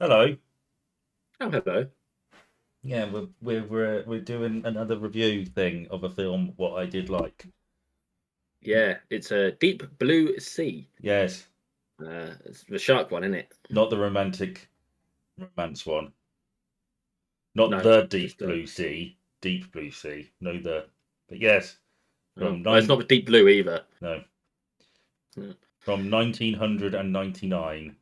Hello. Oh, hello. Yeah, we're doing another review thing of a film what I did like. Yeah, it's a Deep Blue Sea. Yes, It's the shark one, isn't it? not the romantic romance one. Not No, the Deep just Blue Sea. Deep Blue Sea. No the but yes, oh, from well, it's not nine the deep blue either. no, No. from 1999.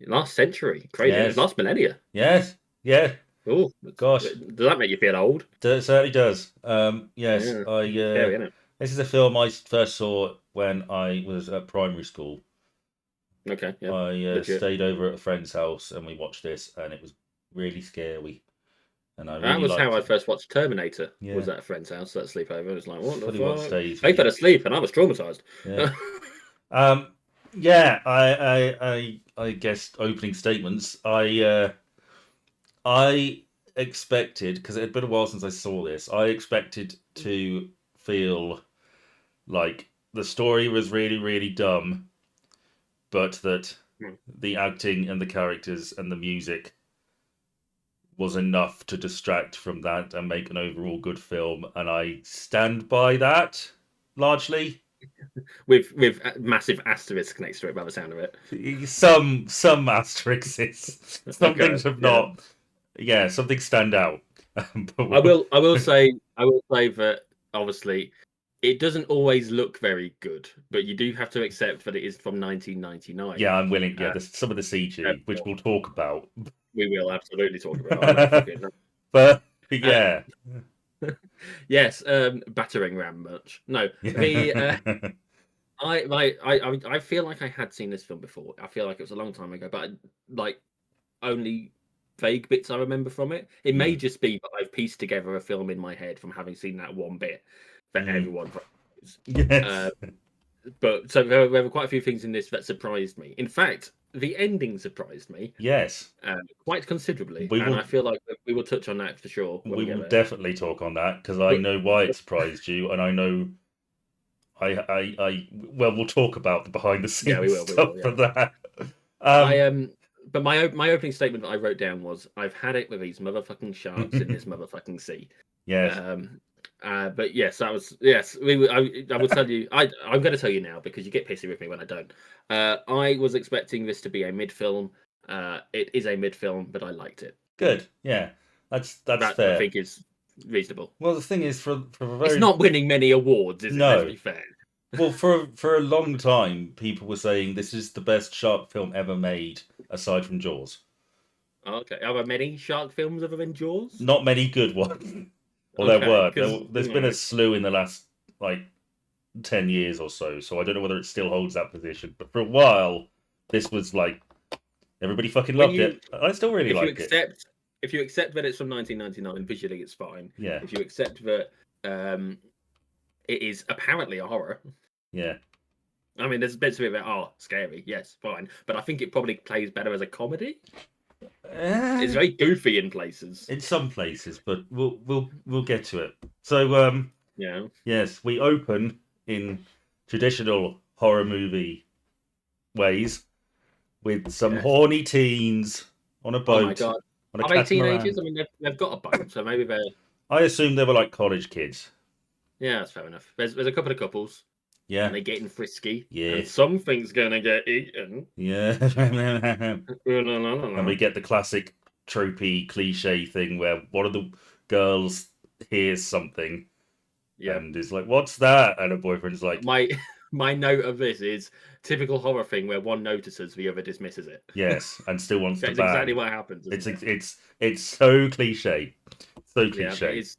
Last century, crazy. Yes. Last millennia. Yes. Yeah. Oh, Gosh. does that make you feel old? It certainly does. Yes, Yeah, I scary, isn't it? this is a film I first saw when I was at primary school. Okay, yeah, I legit. stayed over at a friend's house and we watched this, and it was really scary, and I That really was how liked I it. first watched Terminator. Was Yeah, at a friend's house at a sleepover. It was like, what the funny what fuck? stays They with fell you. asleep, and I was traumatized. Yeah. Um. Yeah. I guess opening statements. I expected, because it had been a while since I saw this. I expected to feel like the story was really really dumb, but that the acting and the characters and the music was enough to distract from that and make an overall good film, and I stand by that largely. With massive asterisk next to it by the sound of it. Some asterisks, some Okay, things have yeah. not. Yeah, some things stand out. but I we'll- will. I will say that obviously it doesn't always look very good, but you do have to accept that it is from 1999. yeah, I'm willing. Yeah, Uh, there's some of the CG, which therefore, we'll talk about. we will absolutely talk about. Oh no, fucking no. but Uh, yeah, yes, battering ram much. No, the yeah, I feel like I had seen this film before. I feel like it was a long time ago, but like only vague bits I remember from it. It may mm, just be that I've pieced together a film in my head from having seen that one bit that mm, everyone knows. Uh, yes, but so there were quite a few things in this that surprised me. In fact, the ending surprised me yes. quite considerably, We and I will feel like we will touch on that for sure when we we get will there. definitely talk on that because I But, know why it but surprised you, and I know well, we'll talk about the behind the yeah, we scenes will. We will. stuff for Yeah. that. I Um, But my opening statement that I wrote down was, "I've had it with these motherfucking sharks in this motherfucking sea." yes, Um, but yes, that was yes. I will tell you. I'm going to tell you now because you get pissy with me when I don't. I was expecting this to be a mid film. It is a mid film, but I liked it. good. Yeah, that's That I fair. think is reasonable. Well, the thing is, for a It's very not winning many awards, is it? Let's no, be fair. well, for a long time, people were saying this is the best shark film ever made, aside from Jaws. Okay, are there many shark films other than Jaws? Not many good ones. Well, there Okay, were. because There's been a slew in the last like 10 years or so. So I don't know whether it still holds that position. But for a while, this was like everybody fucking when loved you it. I still really if you like it. accept if you accept that it's from 1999, visually it's fine. Yeah, If you accept that um, it is apparently a horror, yeah. I mean, there's bits of it that are scary. Yes, fine, but I think it probably plays better as a comedy. It's Eh, very goofy in places. in some places, but we'll get to it. So Yeah, yes, we open in traditional horror movie ways with some yes. horny teens on a Oh my boat god, on a are they teenagers? catamaran. I mean, they've got a boat, so maybe they're I assume they were like college kids. yeah, that's fair enough. There's a couple of couples, and Yeah, they're getting frisky, and yeah, something's gonna get eaten. yeah. La, la, la, la, And la. we get the classic tropey cliche thing where one of the girls hears something Yeah. and is like, "What's that?" And her boyfriend's like, My my note of this is typical horror thing where one notices, the other dismisses it. "Yes," and still wants to That's exactly bang. what happens, isn't it? It's so cliche, so Yeah, it cliche. is.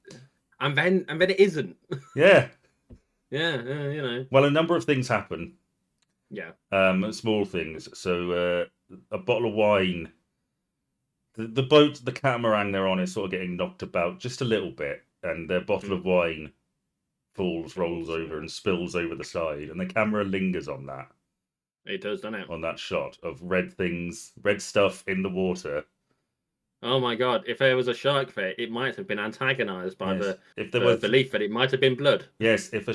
And then it isn't. Yeah. Yeah, Well, a number of things happen. yeah. Small things. So a bottle of wine. The boat, the catamaran they're on is sort of getting knocked about just a little bit, and their bottle Mm. of wine rolls Falls. over, and spills over the side, and the camera lingers It does, doesn't it? on that shot of red things, red stuff in the water. Oh my god! If there was a shark there, it might have been antagonized by Yes, the if there the was, belief that it might have been blood. yes, if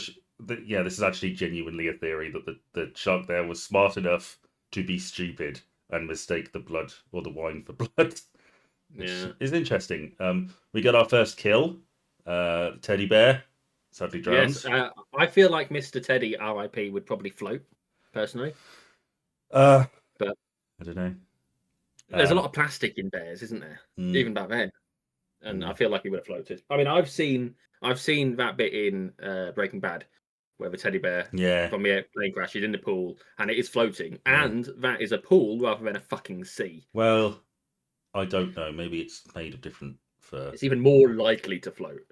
yeah, this is actually genuinely a theory that the shark there was smart enough to be stupid and mistake the blood or the wine for blood, which Yeah. is interesting. We got our first kill. Teddy bear sadly Yes. drowns. I feel like Mr. Teddy, R.I.P., would probably float, personally. Uh, But I don't know. there's a lot of plastic in bears, isn't there? Mm, Even back then. And I mm, feel like he would have floated. I mean, I've seen that bit in Breaking Bad where the teddy bear yeah, from the airplane crashes in the pool and it is floating, yeah. and that is a pool rather than a fucking sea. Well, I don't know. Maybe it's made of different fur. It's even more likely to float.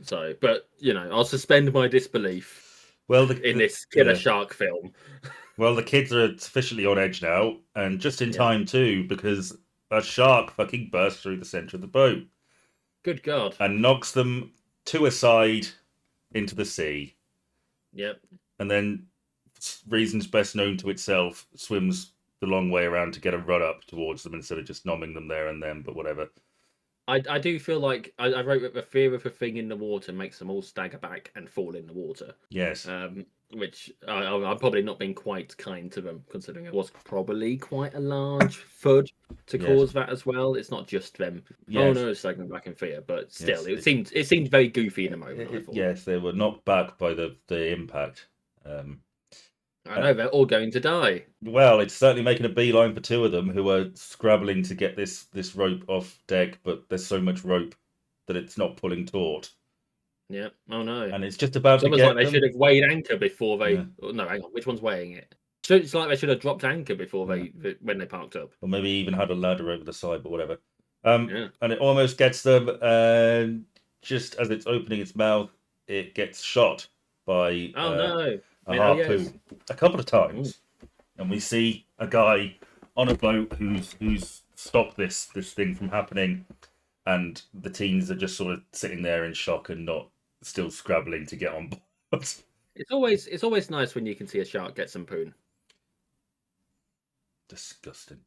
So, but I'll suspend my disbelief Well, in this killer yeah. shark film. Well, the kids are sufficiently on edge now, and just in Yeah. time too, because a shark fucking bursts through the center of the boat Good God. and knocks them to a side into the sea, Yep. and then, reasons best known to itself, swims the long way around to get a run up towards them instead of just nomming them there and then. But whatever. I do feel like I wrote that the fear of a thing in the water makes them all stagger back and fall in the water. Yes. Which I'm probably not being quite kind to them, considering it was probably quite a large FUD to Yes. cause that as well. It's not just them. Oh Yes. no, it's staggering back in fear, but still, Yes. it seemed very goofy in the moment. I thought. Yes, they were knocked back by the impact. I know they're all going to die. Well, it's certainly making a beeline for two of them who are scrabbling to get this rope off deck, but there's so much rope that it's not pulling taut, Yeah. Oh no. and it's just about It's to almost get like they them. should have weighed anchor before they. Yeah. Oh, no, hang on. Which one's weighing it? It's like they should have dropped anchor before Yeah. when they parked up. Or maybe even had a ladder over the side, but whatever. Yeah. And it almost gets them, and just as it's opening its mouth, it gets shot by Oh no. a Oh yes. harpoon a couple of times, and we see a guy on a boat who's stopped this thing from happening, and the teens are just sort of sitting there in shock and not still scrabbling to get on board. It's always nice when you can see a shark get some poon. Disgusting.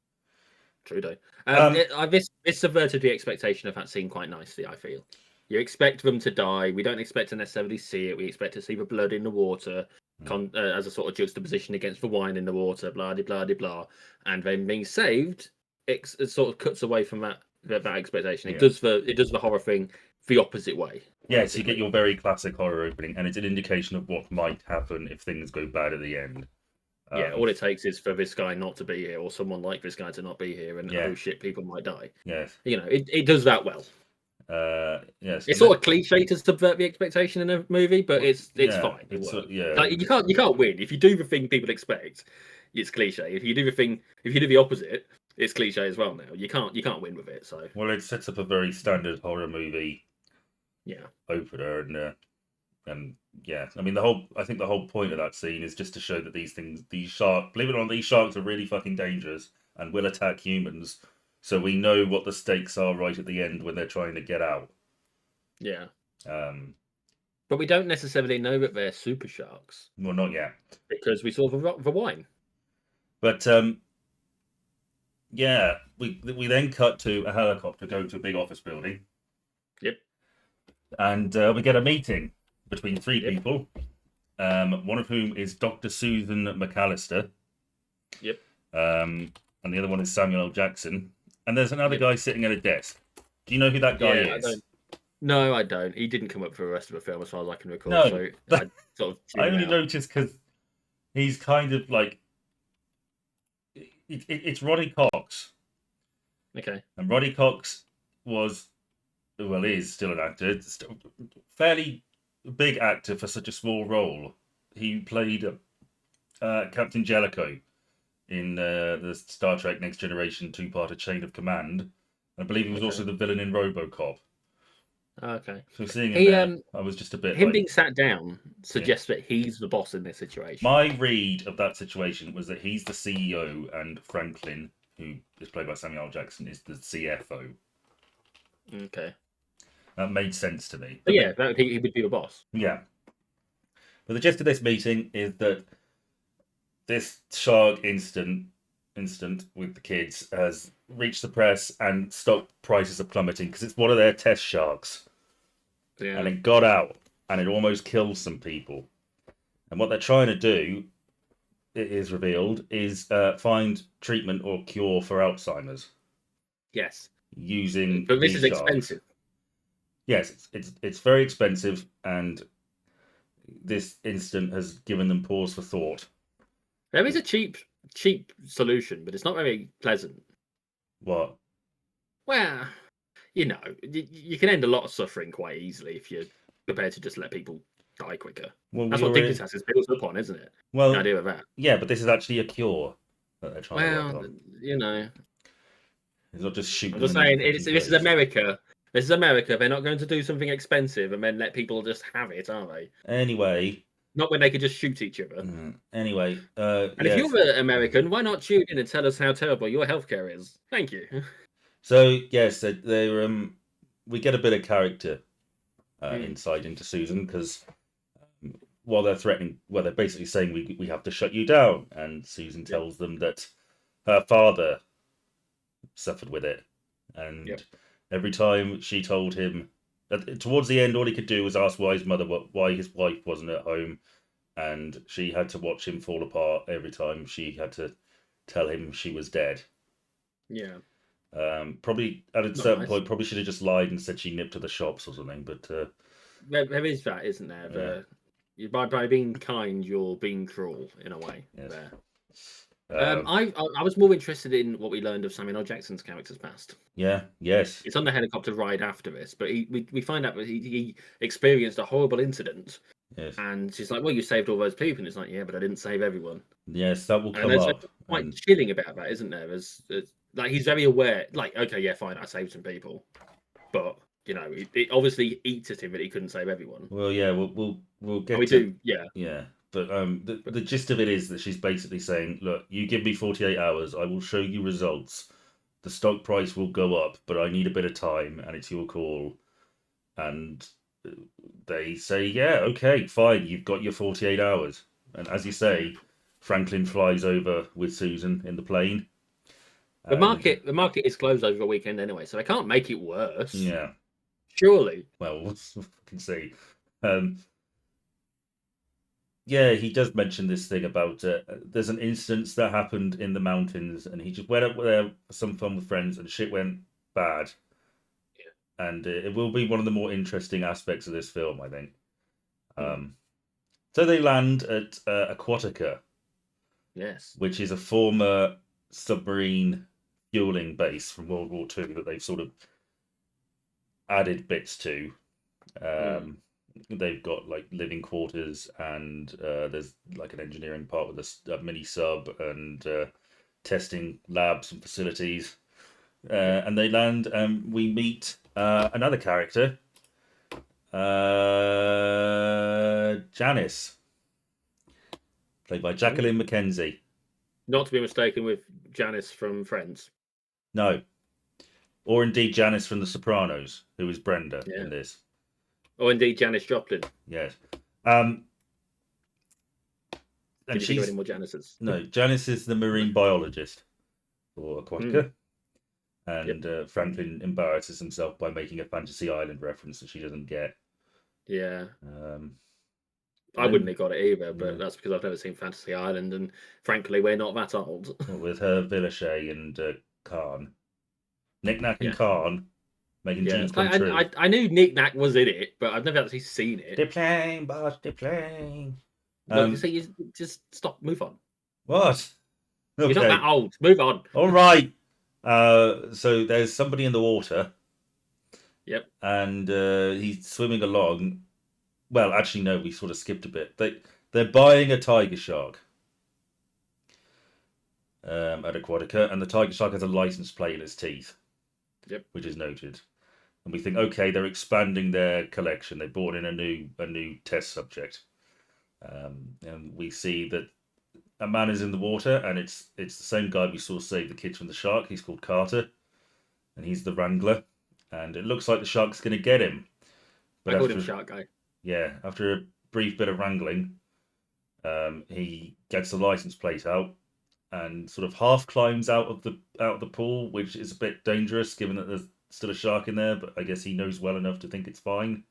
Trudeau. Um, This subverted the expectation of that scene quite nicely. I feel you expect them to die. We don't expect to necessarily see it. We expect to see the blood in the water, as a sort of juxtaposition against the wine in the water. Blah de blah de blah, and then being saved, it sort of cuts away from that expectation. It Yeah. does the horror thing the opposite way. Yes, you get your very classic horror opening, and it's an indication of what might happen if things go bad at the end. Yeah, all it takes is for this guy not to be here, or someone like this guy to not be here, and Yeah. oh shit, people might die. Yes. It does that well. Yes. It's sort of cliche to subvert the expectation in a movie, but it's yeah, fine. It it's, works. yeah. Like, you can't win if you do the thing people expect. It's cliche. If you do the opposite, it's cliche as well. Now you can't win with it. So Well, it sets up a very standard horror movie yeah, opener, and yeah, I mean I think the whole point of that scene is just to show that these sharks, believe it or not, these sharks are really fucking dangerous and will attack humans. So we know what the stakes are right at the end when they're trying to get out. yeah. Um, But we don't necessarily know that they're super sharks well, not yet, because we saw the wine. but yeah, we then cut to a helicopter going to a big office building. Yep. And we get a meeting between three Yep. people, one of whom is Dr. Susan McAllister. Yep. And the other one is Samuel L. Jackson. And there's another Yep. guy sitting at a desk. Do you know who that guy Yeah, is? No, I don't. He didn't come up for the rest of the film, as far as I can recall. No, So I sort of I only tuned out. noticed because he's kind of like it's Roddy Cox, Okay. and Roddy Cox is still an actor, fairly big actor for such a small role. He played Captain Jellicoe in the Star Trek Next Generation two-parter Chain of Command. I believe he was also the villain in RoboCop. Okay. So seeing him He I was just a bit him like... being sat down suggests that he's the boss in this situation. My read of that situation was that he's the CEO and Franklin, who is played by Samuel L. Jackson, is the CFO. Okay. That made sense to me. But yeah, he would be the boss. Yeah. But the gist of this meeting is that this shark incident with the kids has reached the press and stock prices are plummeting because it's one of their test sharks. Yeah. And it got out and it almost killed some people. And what they're trying to do it is revealed, is find treatment or cure for Alzheimer's Yes, using but this these is sharks. expensive. Yes, it's very expensive, and this incident has given them pause for thought. There is a cheap solution, but it's not very pleasant. What? Well, you can end a lot of suffering quite easily if you're prepared to just let people die quicker. Well, That's we what already. Dignitas is built upon, isn't it? The Well, idea of that. yeah, but this is actually a cure that they're trying to work Well, on. you know, It's not just shoot I'm them just in the saying, fucking this is face. America. This is America. They're not going to do something expensive and then let people just have it, are they? Anyway, Not when they could just shoot each other. And if yes. you're an American, why not tune in and tell us how terrible your healthcare is? Thank you. So yes, we get a bit of character Mm, insight into Susan because while they're threatening, well, they're basically saying we have to shut you down, and Susan yep, tells them that her father suffered with it, yep. and every time she told him, towards the end, all he could do was ask why his mother, why his wife wasn't at home, and she had to watch him fall apart every time she had to tell him she was dead. Yeah, Probably at a not certain nice. point, probably should have just lied and said she nipped to the shops or something. But There is that, isn't there? yeah, By being kind, you're being cruel in a way. yes, There. um, I was more interested in what we learned of Samuel L. Jackson's character's past. yeah, yes, It's on the helicopter ride after this, but we find out that he experienced a horrible incident, yes, and she's like, "Well, you saved all those people," and it's like, "Yeah, but I didn't save everyone." yes. That will And come there's up, something quite and chilling about that, isn't there? As like he's very aware, like, okay, yeah, fine, I saved some people, but it obviously eats at him that he couldn't save everyone. well, yeah, we'll And get we to do, yeah, yeah. But the but the gist of it is that she's basically saying, look, you give me 48 hours, I will show you results. The stock price will go up, but I need a bit of time, and it's your call. And uh, they say, yeah, okay, fine, you've got your 48 hours. And as you yeah. say, Franklin flies over with Susan in the plane. The And market is closed over the weekend anyway, so they can't make it worse. yeah, Surely. well, we can see. Um, yeah, he does mention this thing about there's an instance that happened in the mountains, and he just went up there for some fun with friends, and shit went bad. And it will be one of the more interesting aspects of this film, I think. Hmm. So they land at Aquatica, Yes. which is a former submarine fueling base from World War II that they've sort of added bits to. Hmm. Um, they've got like living quarters, and there's like an engineering part with a mini sub and testing labs and facilities. Yep. And they land, and we meet another character, Janice, played by Hmm. Jacqueline McKenzie. Not to be mistaken with Janice from Friends. No, or indeed Janice from The Sopranos, who is Brenda Yeah. in this. Or indeed Janice Joplin. Yes. Um, Can and you think of any she's more Janices? no, Janice is the marine biologist for Hmm. Aquatica, Yep. and Franklin embarrasses himself by making a Fantasy Island reference that she doesn't get. Yeah. Um, and I wouldn't then have got it either, but yeah, that's because I've never seen Fantasy Island, and frankly, we're not that old. what with her Villachet and Khan, Knick Knack and Yeah. Khan making Yeah. dreams come Like, true. I knew Nick Nack was in it, but I've never actually seen it. They're playing, boss. They're playing. Well, you Um, see, you just stop, move on. what? You're not that Okay, old. Move on. all right. So there's somebody in the water, Yep. and he's swimming along. Well, actually, no, we sort of skipped a bit. They're buying a tiger shark at Aquatica, and the tiger shark has a license plate in its teeth, Yep. which is noted. And we think, okay, they're expanding their collection. They brought in a new test subject, and we see that a man is in the water, and it's the same guy we saw save the kids from the shark. He's called Carter, and he's the wrangler. And it looks like the shark's going to get him, but I called him after Shark Guy. yeah, after a brief bit of wrangling, he gets the license plate out and sort of half climbs out of the pool, which is a bit dangerous given that there's still a shark in there. But I guess he knows well enough to think it's fine.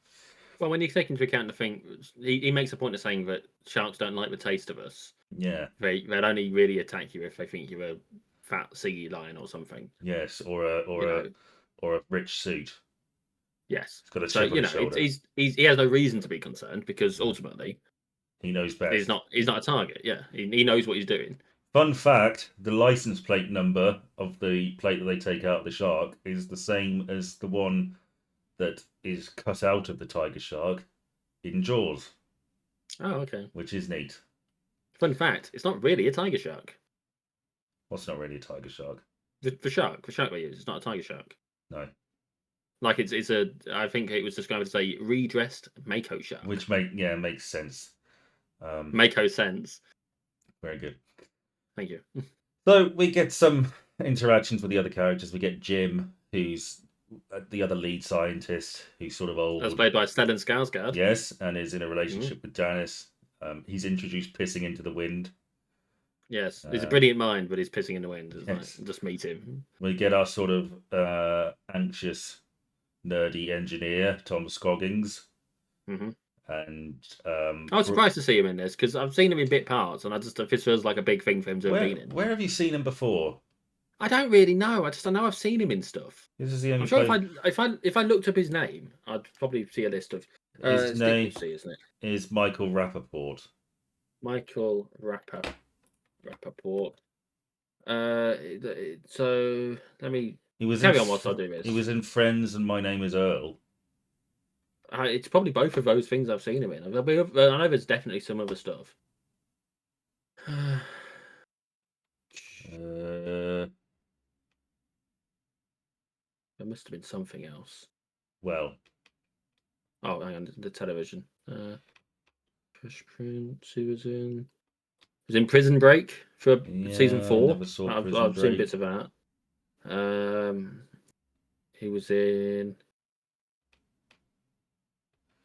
Well, when you take into account the thing, he makes a point of saying that sharks don't like the taste of us. They'd only really attack you if they think you're a fat sea lion or something. Yes, or a You know. rich suit. Yes. It's got a So chip on his shoulder. he has no reason to be concerned because ultimately He knows best. he's not a target. Yeah, he knows what he's doing. Fun fact: the license plate number of the plate that they take out of the shark is the same as the one that is cut out of the tiger shark in Jaws, Oh, okay. which is neat. Fun fact: it's not really a tiger shark. What's not really a tiger shark? The shark they use, it's not a tiger shark. No, Like it's a. I think it was described as a redressed mako shark. which makes sense. Mako sense. Very good. Thank you. So we get some interactions with the other characters. We get Jim, who's the other lead scientist, who's sort of old. That's played by Stellan Skarsgård. Yes, and is in a relationship with Janice. He's introduced pissing into the wind. Yes, he's a brilliant mind, but he's pissing in the wind. It's Yes. like, just meet him. We get our sort of anxious, nerdy engineer, Tom Scoggins. Hmm. And I was surprised to see him in this because I've seen him in bit parts, and this feels like a big thing for him to have been in. Where have you seen him before? I don't really know. I know I've seen him in stuff. This is the only. I'm sure if I looked up his name, I'd probably see a list of. His name isn't it? is Michael Rappaport. Michael Rappaport. So let me carry on whilst I do this. He was in Friends and My Name Is Earl. It's probably both of those things I've seen him in. I know there's definitely some other stuff. There must have been something else. Well. Oh, hang on, the television. Fresh Prince, he was in Prison Break for season 4. I've seen bits of that. He was in.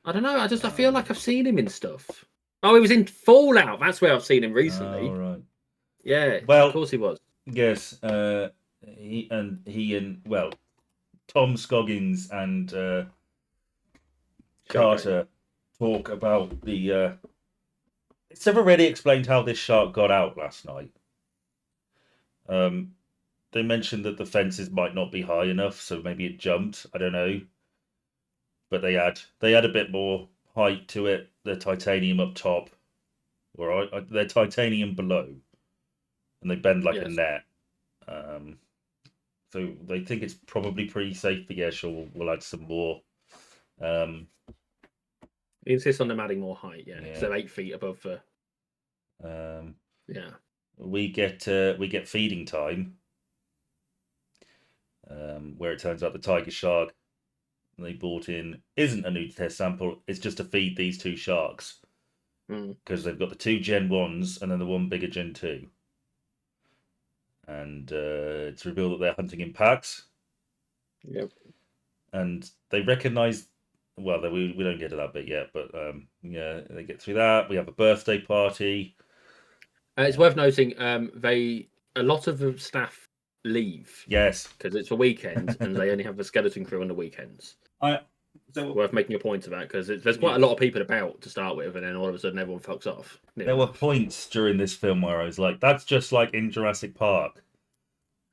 I don't know. I feel like I've seen him in stuff. Oh, he was in Fallout. That's where I've seen him recently. Oh, right. Yeah. Well, of course he was. Yes. Tom Scoggins and Carter talk about the. It's never really explained how this shark got out last night. They mentioned that the fences might not be high enough, so maybe it jumped. I don't know, but they had a bit more height to it. The titanium up top, or they're titanium below, and they bend like a net. So they think it's probably pretty safe. But yeah, sure, we'll add some more. He insists on them adding more height, yeah. So 8 feet above the. Yeah. We get feeding time, where it turns out the tiger shark they brought in isn't a new test sample. It's just to feed these 2 sharks because they've got the 2 Gen 1s and then the 1 bigger Gen 2, and it's revealed that they're hunting in packs. Yep. And they recognise. Well, we don't get to that bit yet, but yeah, they get through that. We have a birthday party. It's worth noting, a lot of the staff leave. Yes, because it's a weekend, and they only have the skeleton crew on the weekends. Worth making a point of that because there's quite a lot of people about to start with, and then all of a sudden everyone fucks off. There were points during this film where I was like, "That's just like in Jurassic Park."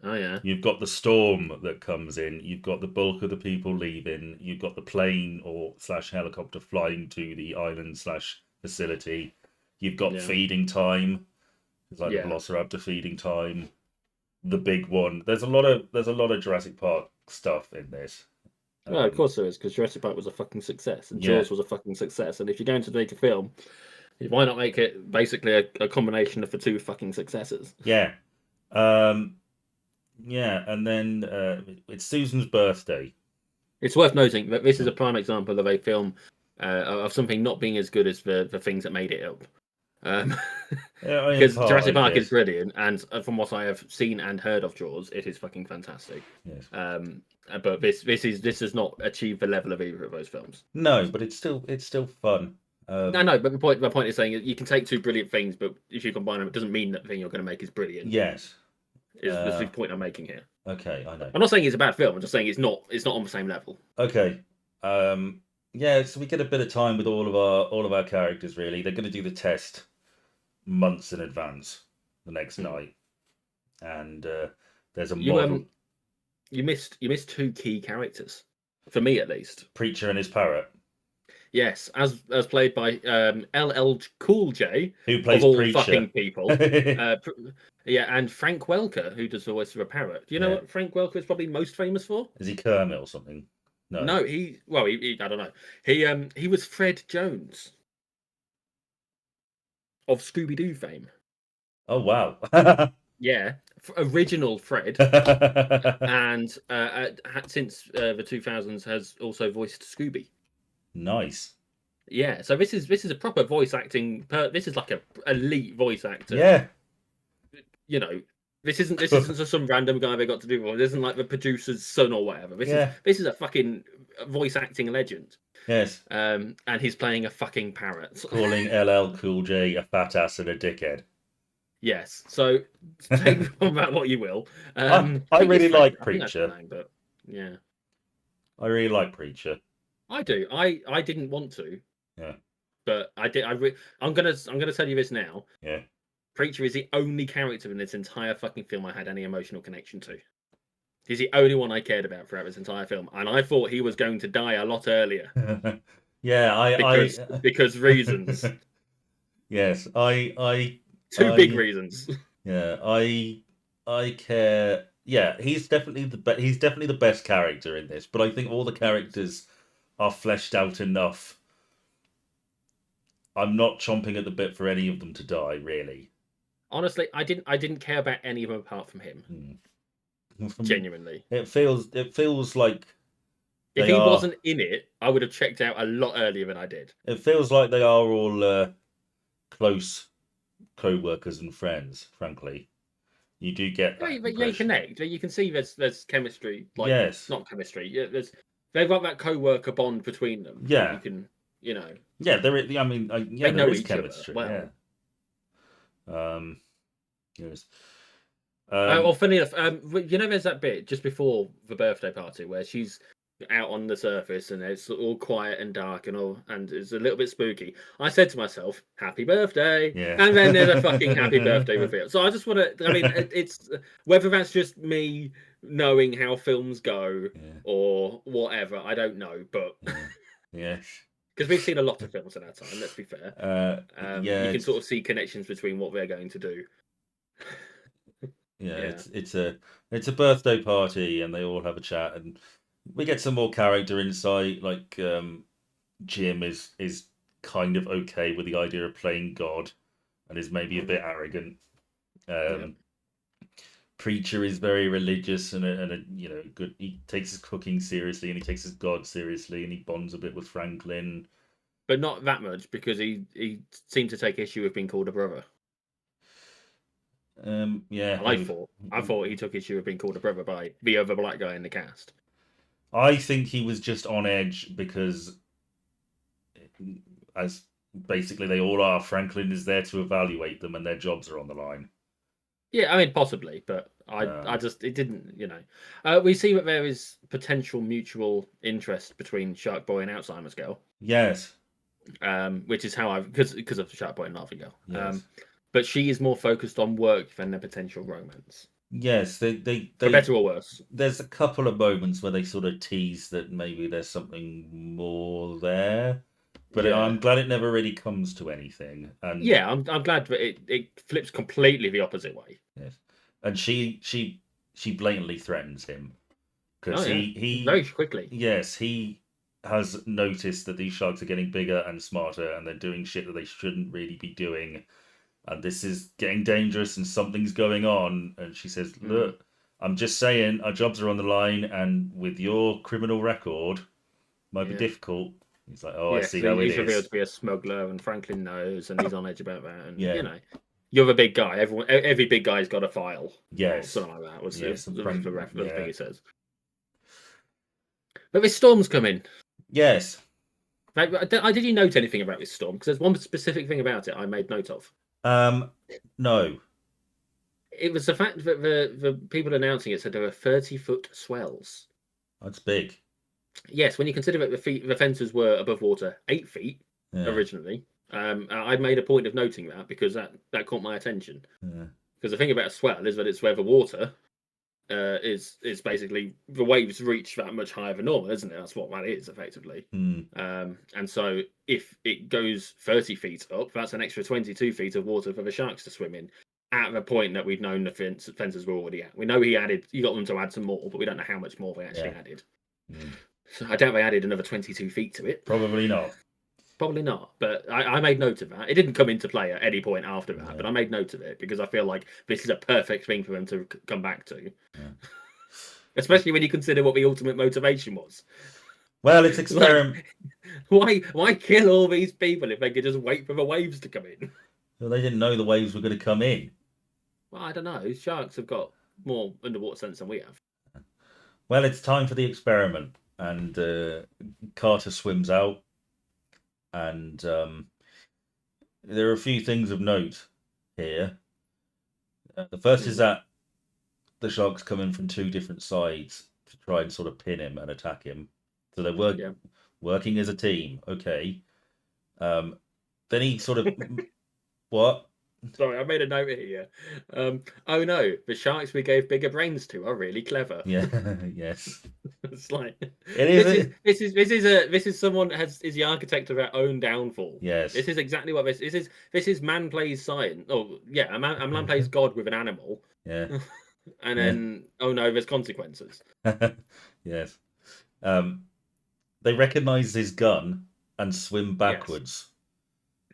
Oh yeah. You've got the storm that comes in. You've got the bulk of the people leaving. You've got the plane or / helicopter flying to the island / facility. You've got feeding time. It's like the Velociraptor feeding time. The big one. There's a lot of Jurassic Park stuff in this. Well, of course there is, because Jurassic Park was a fucking success, and Jaws was a fucking success. And if you're going to make a film, why not make it basically a combination of the 2 fucking successes? Yeah. Yeah, and then it's Susan's birthday. It's worth noting that this is a prime example of a film of something not being as good as the things that made it up. Because Jurassic Park is brilliant, and from what I have seen and heard of Jaws, it is fucking fantastic. Yes. But this does not achieve the level of either of those films. No, but it's still fun. No, but my point is saying you can take 2 brilliant things, but if you combine them, it doesn't mean that the thing you're going to make is brilliant. Yes. Is the point I'm making here. Okay, I know. I'm not saying it's a bad film. I'm just saying it's not on the same level. Okay. Yeah, so we get a bit of time with all of our characters. Really, they're going to do the test months in advance the next Hmm. night, and there's a You model you missed two key characters, for me at least. preacher and his parrot. Yes, as played by LL Cool J Who of plays all preacher? fucking people. Yeah, and Frank Welker, who does the voice of a parrot. Do you know Yeah, what Frank Welker is probably most famous for? is he Kermit or something? No. No, he I don't know. He was Fred Jones of Scooby Doo fame. Oh wow. Yeah, original Fred, and since the 2000s has also voiced Scooby. Nice. Yeah, so this is a proper voice acting. This is like a elite voice actor. Yeah. You know, this isn't just some random guy they got to do. This isn't like the producer's son or whatever. Yeah. This is a fucking voice acting legend. Yes. And he's playing a fucking parrot. Calling LL Cool J a fat ass and a dickhead. Yes. So take from that what you will. I think it's really Fred. like I think that's the Preacher. name, but yeah, I really like Preacher. I do. I didn't want to, Yeah. but I did. I'm gonna tell you this now. Yeah. Preacher is the only character in this entire fucking film I had any emotional connection to. He's the only one I cared about throughout this entire film, and I thought he was going to die a lot earlier Yeah, because reasons, yes, two big reasons. yeah, I care. Yeah, he's definitely he's definitely the best character in this, but I think all the characters are fleshed out enough. I'm not chomping at the bit for any of them to die, really. Honestly, I didn't care about any of them apart from him. Genuinely, it feels like if they he are. wasn't in it, I would have checked out a lot earlier than I did. It feels like they are all close co-workers and friends. Frankly, you do get Yeah, that you impression. connect. You can see there's chemistry, like Yes. not chemistry. Yeah, they've got that co-worker bond between them that Yeah. you can, you know, Yeah, there. I mean, yeah, they there know is each other chemistry. well. Yeah. Yes. Well, funny enough, there's that bit just before the birthday party where she's out on the surface and it's all quiet and dark and all, and it's a little bit spooky. I said to myself, "Happy birthday!" Yeah. And then there's a fucking happy birthday reveal. So I just want to. I mean, it's whether that's just me knowing how films go Yeah. or whatever. I don't know, but Yes. because we've seen a lot of films in our time. Let's be fair. Yeah. You can sort of see connections between what they're going to do. Yeah. Yeah. It's a birthday party, and they all have a chat, and we get some more character insight. Like Jim is kind of okay with the idea of playing God, and is maybe a bit arrogant. Yeah. Preacher is very religious and good. He takes his cooking seriously, and he takes his God seriously, and he bonds a bit with Franklin. But not that much because he seemed to take issue with being called a brother. Yeah, I thought he took issue with being called a brother by the other black guy in the cast. I think he was just on edge because, as basically they all are, Franklin is there to evaluate them, and their jobs are on the line. Yeah, I mean possibly, but I just it didn't, we see that there is potential mutual interest between Shark Boy and Alzheimer's Girl. Yes. Which is how because of Shark Boy and Laughing Girl. Yes. But she is more focused on work than the potential romance. Yes, they For better or worse. There's a couple of moments where they sort of tease that maybe there's something more there, but Yeah. I'm glad it never really comes to anything. And yeah, I'm glad that it flips completely the opposite way. yes, and she blatantly threatens him because he very quickly. Yes, he has noticed that these sharks are getting bigger and smarter, and they're doing shit that they shouldn't really be doing. And this is getting dangerous and something's going on. And she says, "Look, I'm just saying our jobs are on the line, and with your criminal record, might be difficult." He's like, "Oh, I see how it is." He's revealed to be a smuggler, and Franklin knows, and he's on edge about that. And Yeah. you're the big guy. Every big guy's got a file. Yes. Or something like that was Yes, the Frank- reference yeah. thing he says. But this storm's coming. Yes. Like, did you note anything about this storm? Because there's one specific thing about it I made note of. No. It was the fact that the people announcing it said there were 30-foot swells. That's big. Yes, when you consider that the fences were above water 8 feet Yeah. originally, I made a point of noting that because that caught my attention. Yeah. Because the thing about a swell is that it's where the water is basically the waves reach that much higher than normal, isn't it? That's what that is effectively. Hmm. And so if it goes 30 feet up, that's an extra 22 feet of water for the sharks to swim in. At the point that we've known the fences were already at, we know he got them to add some more, but we don't know how much more they actually added. Hmm. So I doubt they added another 22 feet to it. Probably not. Probably not, but I made note of that. It didn't come into play at any point after that, Yeah. but I made note of it because I feel like this is a perfect thing for them to come back to. Yeah. Especially when you consider what the ultimate motivation was. Well, it's experiment. Why kill all these people if they could just wait for the waves to come in? Well, they didn't know the waves were going to come in. Well, I don't know. Sharks have got more underwater sense than we have. Well, it's time for the experiment, and Carter swims out, and there are a few things of note here. The first is that the sharks come in from two different sides to try and sort of pin him and attack him. So they're working as a team. Okay. Then he sort of what? Sorry, I made a note here. Oh no, the sharks we gave bigger brains to are really clever. Yeah. Yes. It's like This is someone that is the architect of our own downfall. Yes. This is exactly what this is. This is man plays science. Oh yeah, a man plays God with an animal. Yeah. And then oh no, there's consequences. Yes. They recognize his gun and swim backwards.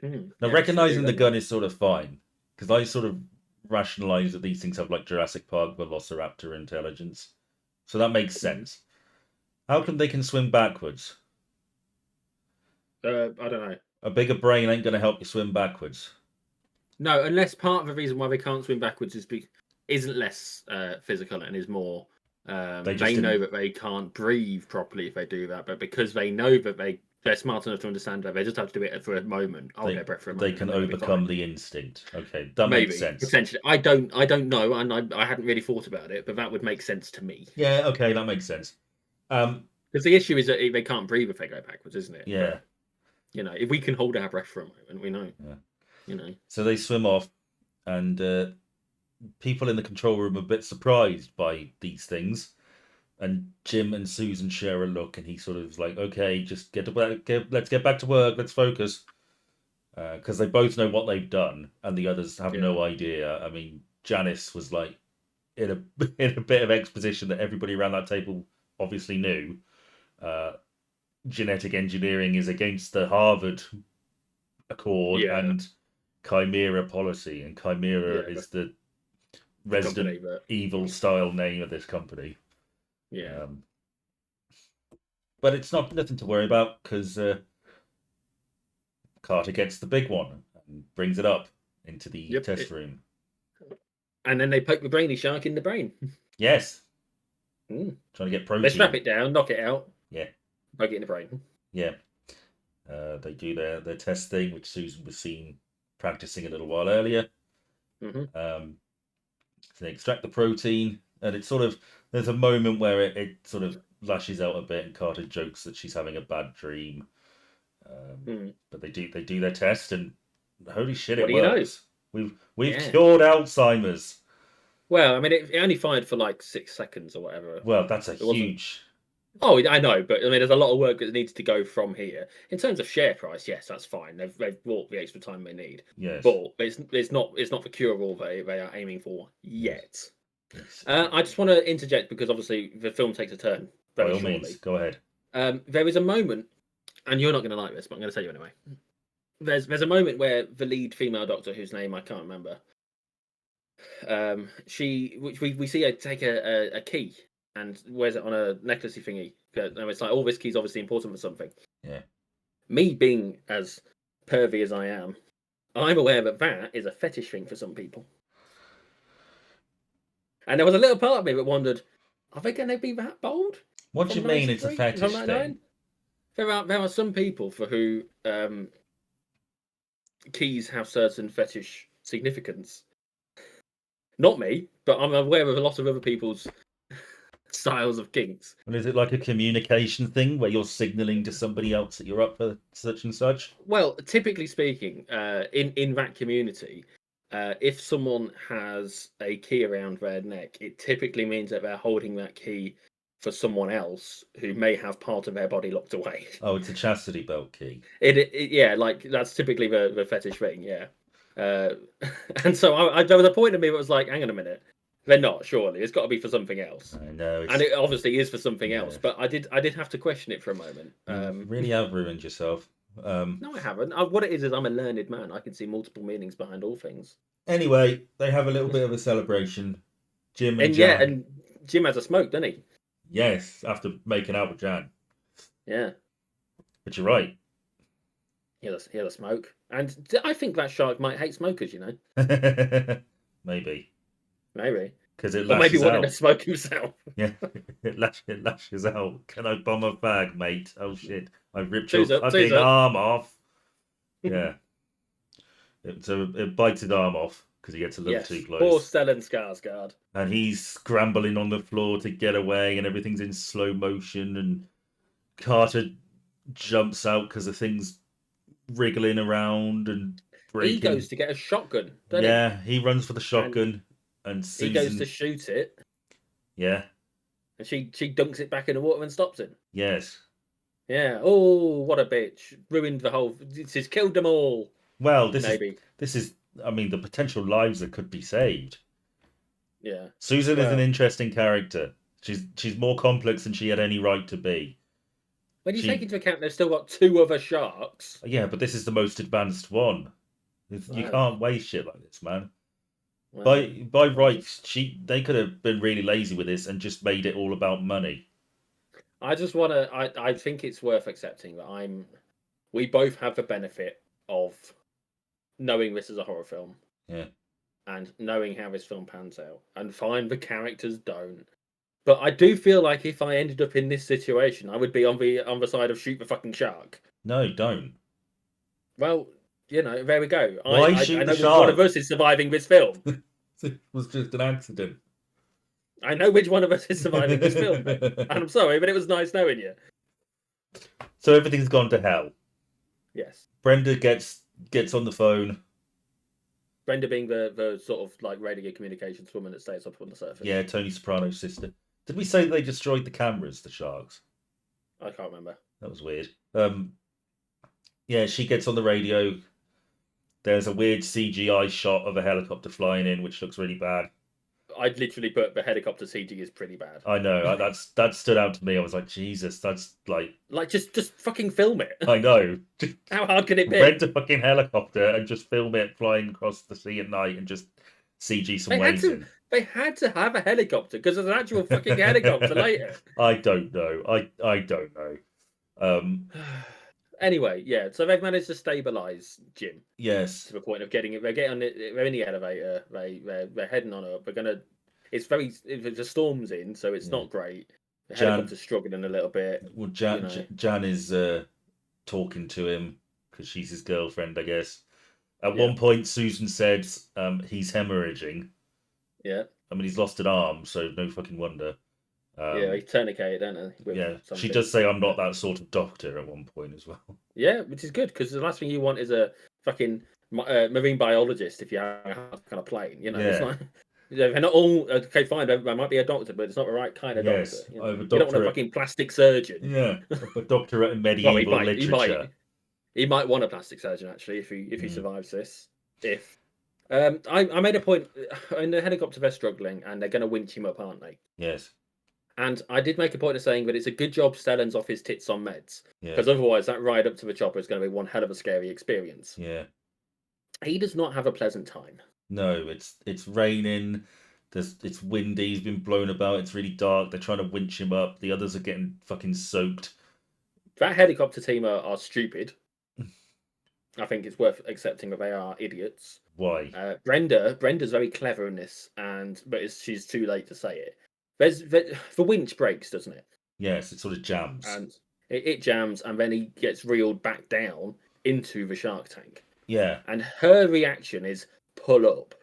Yes. Now, recognizing the gun is sort of fine because I sort of rationalize that these things have like Jurassic Park Velociraptor intelligence, so that makes sense. How come they can swim backwards? I don't know. A bigger brain ain't going to help you swim backwards. No, unless part of the reason why they can't swim backwards isn't less physical and is more. They know that they can't breathe properly if they do that, but because they know that they're smart enough to understand that they just have to do it for a moment. Hold their breath for a moment. They can overcome the instinct. Okay, that maybe, makes sense. Potentially, I don't know, and I hadn't really thought about it, but that would make sense to me. Yeah, okay, that makes sense. Because the issue is that they can't breathe if they go backwards, isn't it? Yeah. But, you know, if we can hold our breath for a moment, we know. Yeah. You know. So they swim off, and people in the control room are a bit surprised by these things. And Jim and Susan share a look, and he sort of is like, "Okay, just let's get back to work. Let's focus," because they both know what they've done, and the others have no idea. I mean, Janice was like in a bit of exposition that everybody around that table obviously knew. Genetic engineering is against the Harvard Accord and Chimera policy, and Chimera is the Resident Evil style name of this company. Yeah. But it's nothing to worry about because Carter gets the big one and brings it up into the test room. And then they poke the brainy shark in the brain. Yes. Trying to get protein. They strap it down, knock it out. Yeah. Poke it in the brain. Yeah. They do their test thing, which Susan was seen practicing a little while earlier. So they extract the protein, and it's sort of there's a moment where it sort of lashes out a bit, and Carter jokes that she's having a bad dream. But they do their test, and holy shit, it works. We've cured Alzheimer's. Well, I mean, it only fired for like 6 seconds or whatever. Well, that's a huge. Oh, I know, but I mean, there's a lot of work that needs to go from here. In terms of share price, yes, that's fine. They've bought the extra time they need. Yes. But it's not the cure-all they are aiming for yet. Yes. I just want to interject because obviously the film takes a turn very shortly. By all means, go ahead. There is a moment, and you're not going to like this, but I'm going to tell you anyway. There's a moment where the lead female doctor, whose name I can't remember, we see her take a key and wears it on a necklacey thingy. And it's like, this key's obviously important for something. Yeah. Me being as pervy as I am, I'm aware that is a fetish thing for some people. And there was a little part of me that wondered, are they going to be that bold? What do you mean it's a fetish thing? There are some people for who keys have certain fetish significance. Not me, but I'm aware of a lot of other people's styles of kinks. And is it like a communication thing where you're signaling to somebody else that you're up for such and such? Well, typically speaking, in that community, if someone has a key around their neck, it typically means that they're holding that key for someone else who may have part of their body locked away. Oh, it's a chastity belt key. Yeah, like that's typically the fetish thing. Yeah, and so there was a point in me that was like, hang on a minute, they're not. Surely it's got to be for something else. I know. And it obviously is for something else, Yeah. but I did have to question it for a moment. You really have ruined yourself. No, I haven't. What it is I'm a learned man. I can see multiple meanings behind all things. Anyway, they have a little bit of a celebration. Jim and And Jan. yeah, and Jim has a smoke, doesn't he? Yes, after making out with Jan. Yeah, But you're right. he has a smoke, and I think that shark might hate smokers. You know, Maybe. maybe, Because it or maybe lashes wanting to out. smoke himself. Yeah, it lashes out. Can I bomb a bag, mate? Oh shit! I ripped Two's your up, two's fucking up. arm off. Yeah. So it bites his arm off because he gets a little Yes, too poor close. Stellan Skarsgård. And he's scrambling on the floor to get away, and everything's in slow motion. And Carter jumps out because the thing's wriggling around and breaking. He goes to get a shotgun, doesn't he? Yeah, he runs for the shotgun, and He Susan. goes to shoot it, Yeah. and she dunks it back in the water and stops him. Yes. Yeah. Oh, what a bitch! Ruined the whole. She's killed them all. Well, this Maybe. is. I mean, the potential lives that could be saved. Yeah. Susan is an Well- interesting character. She's more complex than she had any right to be. When you She- take into account they've still got two other sharks. Yeah, but this is the most advanced one. You Wow. can't waste shit like this, man. Well, By rights, they could have been really lazy with this and just made it all about money. I just want to. I think it's worth accepting that we both have the benefit of knowing this is a horror film. Yeah. And knowing how this film pans out, and fine, the characters don't. But I do feel like if I ended up in this situation, I would be on the side of shoot the fucking shark. No, don't. Well, you know, there we go. Why I shoot know the which shark? one of us is surviving this film. It was just an accident. I know which one of us is surviving this film. And I'm sorry, but it was nice knowing you. So everything's gone to hell. Yes. Brenda gets on the phone. Brenda being the sort of like radio communications woman that stays up on the surface. Yeah, Tony Soprano's sister. Did we say they destroyed the cameras, the sharks? I can't remember. That was weird. Yeah, she gets on the radio. There's a weird CGI shot of a helicopter flying in, which looks really bad. I'd literally put the helicopter CG is pretty bad. I know. That stood out to me. I was like, Jesus, that's like... Like, just fucking film it. I know. How hard can it be? Rent a fucking helicopter and just film it flying across the sea at night and just CG some waves in. They had to have a helicopter because there's an actual fucking helicopter later. I don't know. I don't know. Anyway, yeah. So they've managed to stabilize Jim Yes. to the point of getting it. They're in the elevator. They're heading on up. They're gonna. It's very. The storm's in, so it's not great. The Jan- helicopter's struggling a little bit. Well, You know. Jan is talking to him because she's his girlfriend, I guess. At Yeah. one point, Susan said he's hemorrhaging. Yeah, I mean, he's lost an arm, so no fucking wonder. yeah. He tourniqueted, don't they? with Yeah, she something. does say I'm not that sort of doctor at one point as well. Yeah, which is good because the last thing you want is a fucking marine biologist if you have a kind of plane. You know, it's Yeah. not. They're not all okay. Fine, there might be a doctor, but it's not the right kind of Yes, doctor. You, I know? have a You don't want a doctorate. fucking plastic surgeon. Yeah, a doctorate in medieval Well, literature. he might want a plastic surgeon actually if he Mm. survives this. If I made a point in the helicopter, they're struggling and they're going to winch him up, aren't they? Yes. And I did make a point of saying that it's a good job Stellan's off his tits on meds Yeah. because otherwise that ride up to the chopper is going to be one hell of a scary experience. Yeah. He does not have a pleasant time. No, it's raining. It's windy. He's been blown about. It's really dark. They're trying to winch him up. The others are getting fucking soaked. That helicopter team are stupid. I think it's worth accepting that they are idiots. Why? Brenda's very clever in this, but she's too late to say it. The winch breaks, doesn't it? Yes, it sort of jams. And it jams, and then he gets reeled back down into the shark tank. Yeah, And her reaction is pull up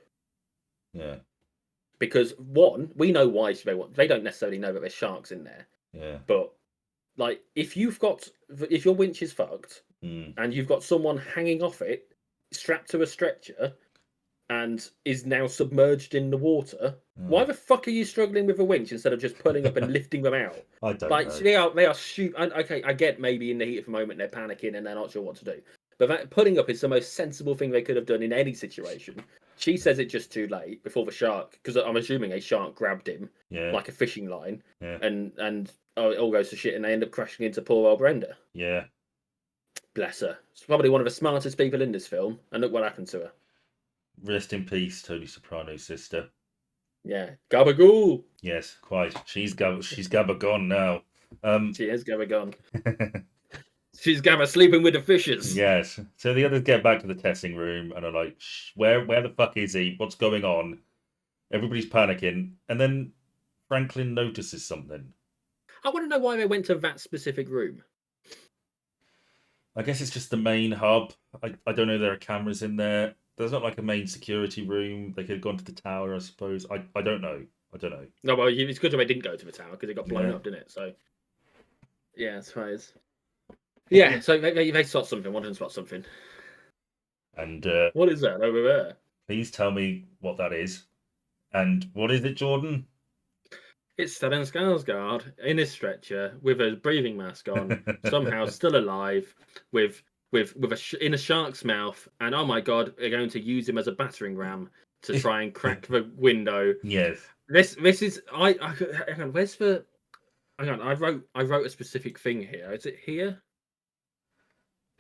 yeah. because one, we know why they don't necessarily know that there's sharks in there, Yeah. but like if your winch is fucked and you've got someone hanging off it, strapped to a stretcher, and is now submerged in the water, why the fuck are you struggling with a winch instead of just pulling up and lifting them out? I don't Like know. they are stupid. Okay, I get maybe in the heat of the moment they're panicking and they're not sure what to do, but pulling up is the most sensible thing they could have done in any situation. She says it just too late before the shark, because I'm assuming a shark grabbed him Yeah. like a fishing line, Yeah. and it all goes to shit, and they end up crashing into poor old Brenda. Yeah. Bless her. She's probably one of the smartest people in this film, and look what happened to her. Rest in peace, Tony Soprano's sister. Yeah, Gabagool. Yes, quite. She's Gabba gone now. She is Gabba gone. She's Gabba sleeping with the fishes. Yes. So the others get back to the testing room and are like, where the fuck is he? What's going on? Everybody's panicking, and then Franklin notices something. I want to know why they went to that specific room. I guess it's just the main hub. I don't know if there are cameras in there. There's not like a main security room. They could have gone to the tower, I suppose. I don't know. I don't know. No, well, it's good that they didn't go to the tower because it got blown Yeah. up, didn't it? So, yeah, I suppose. Yeah, so they spot something. One of them spot something. And what is that over there? Please tell me what that is. And what is it, Jordan? It's Stellan Skarsgård in a stretcher with a breathing mask on, somehow still alive, in a shark's mouth, and oh my god, they're going to use him as a battering ram to try and crack the window. Yes. This is hang on, where's the hang on, I wrote a specific thing here. Is it here?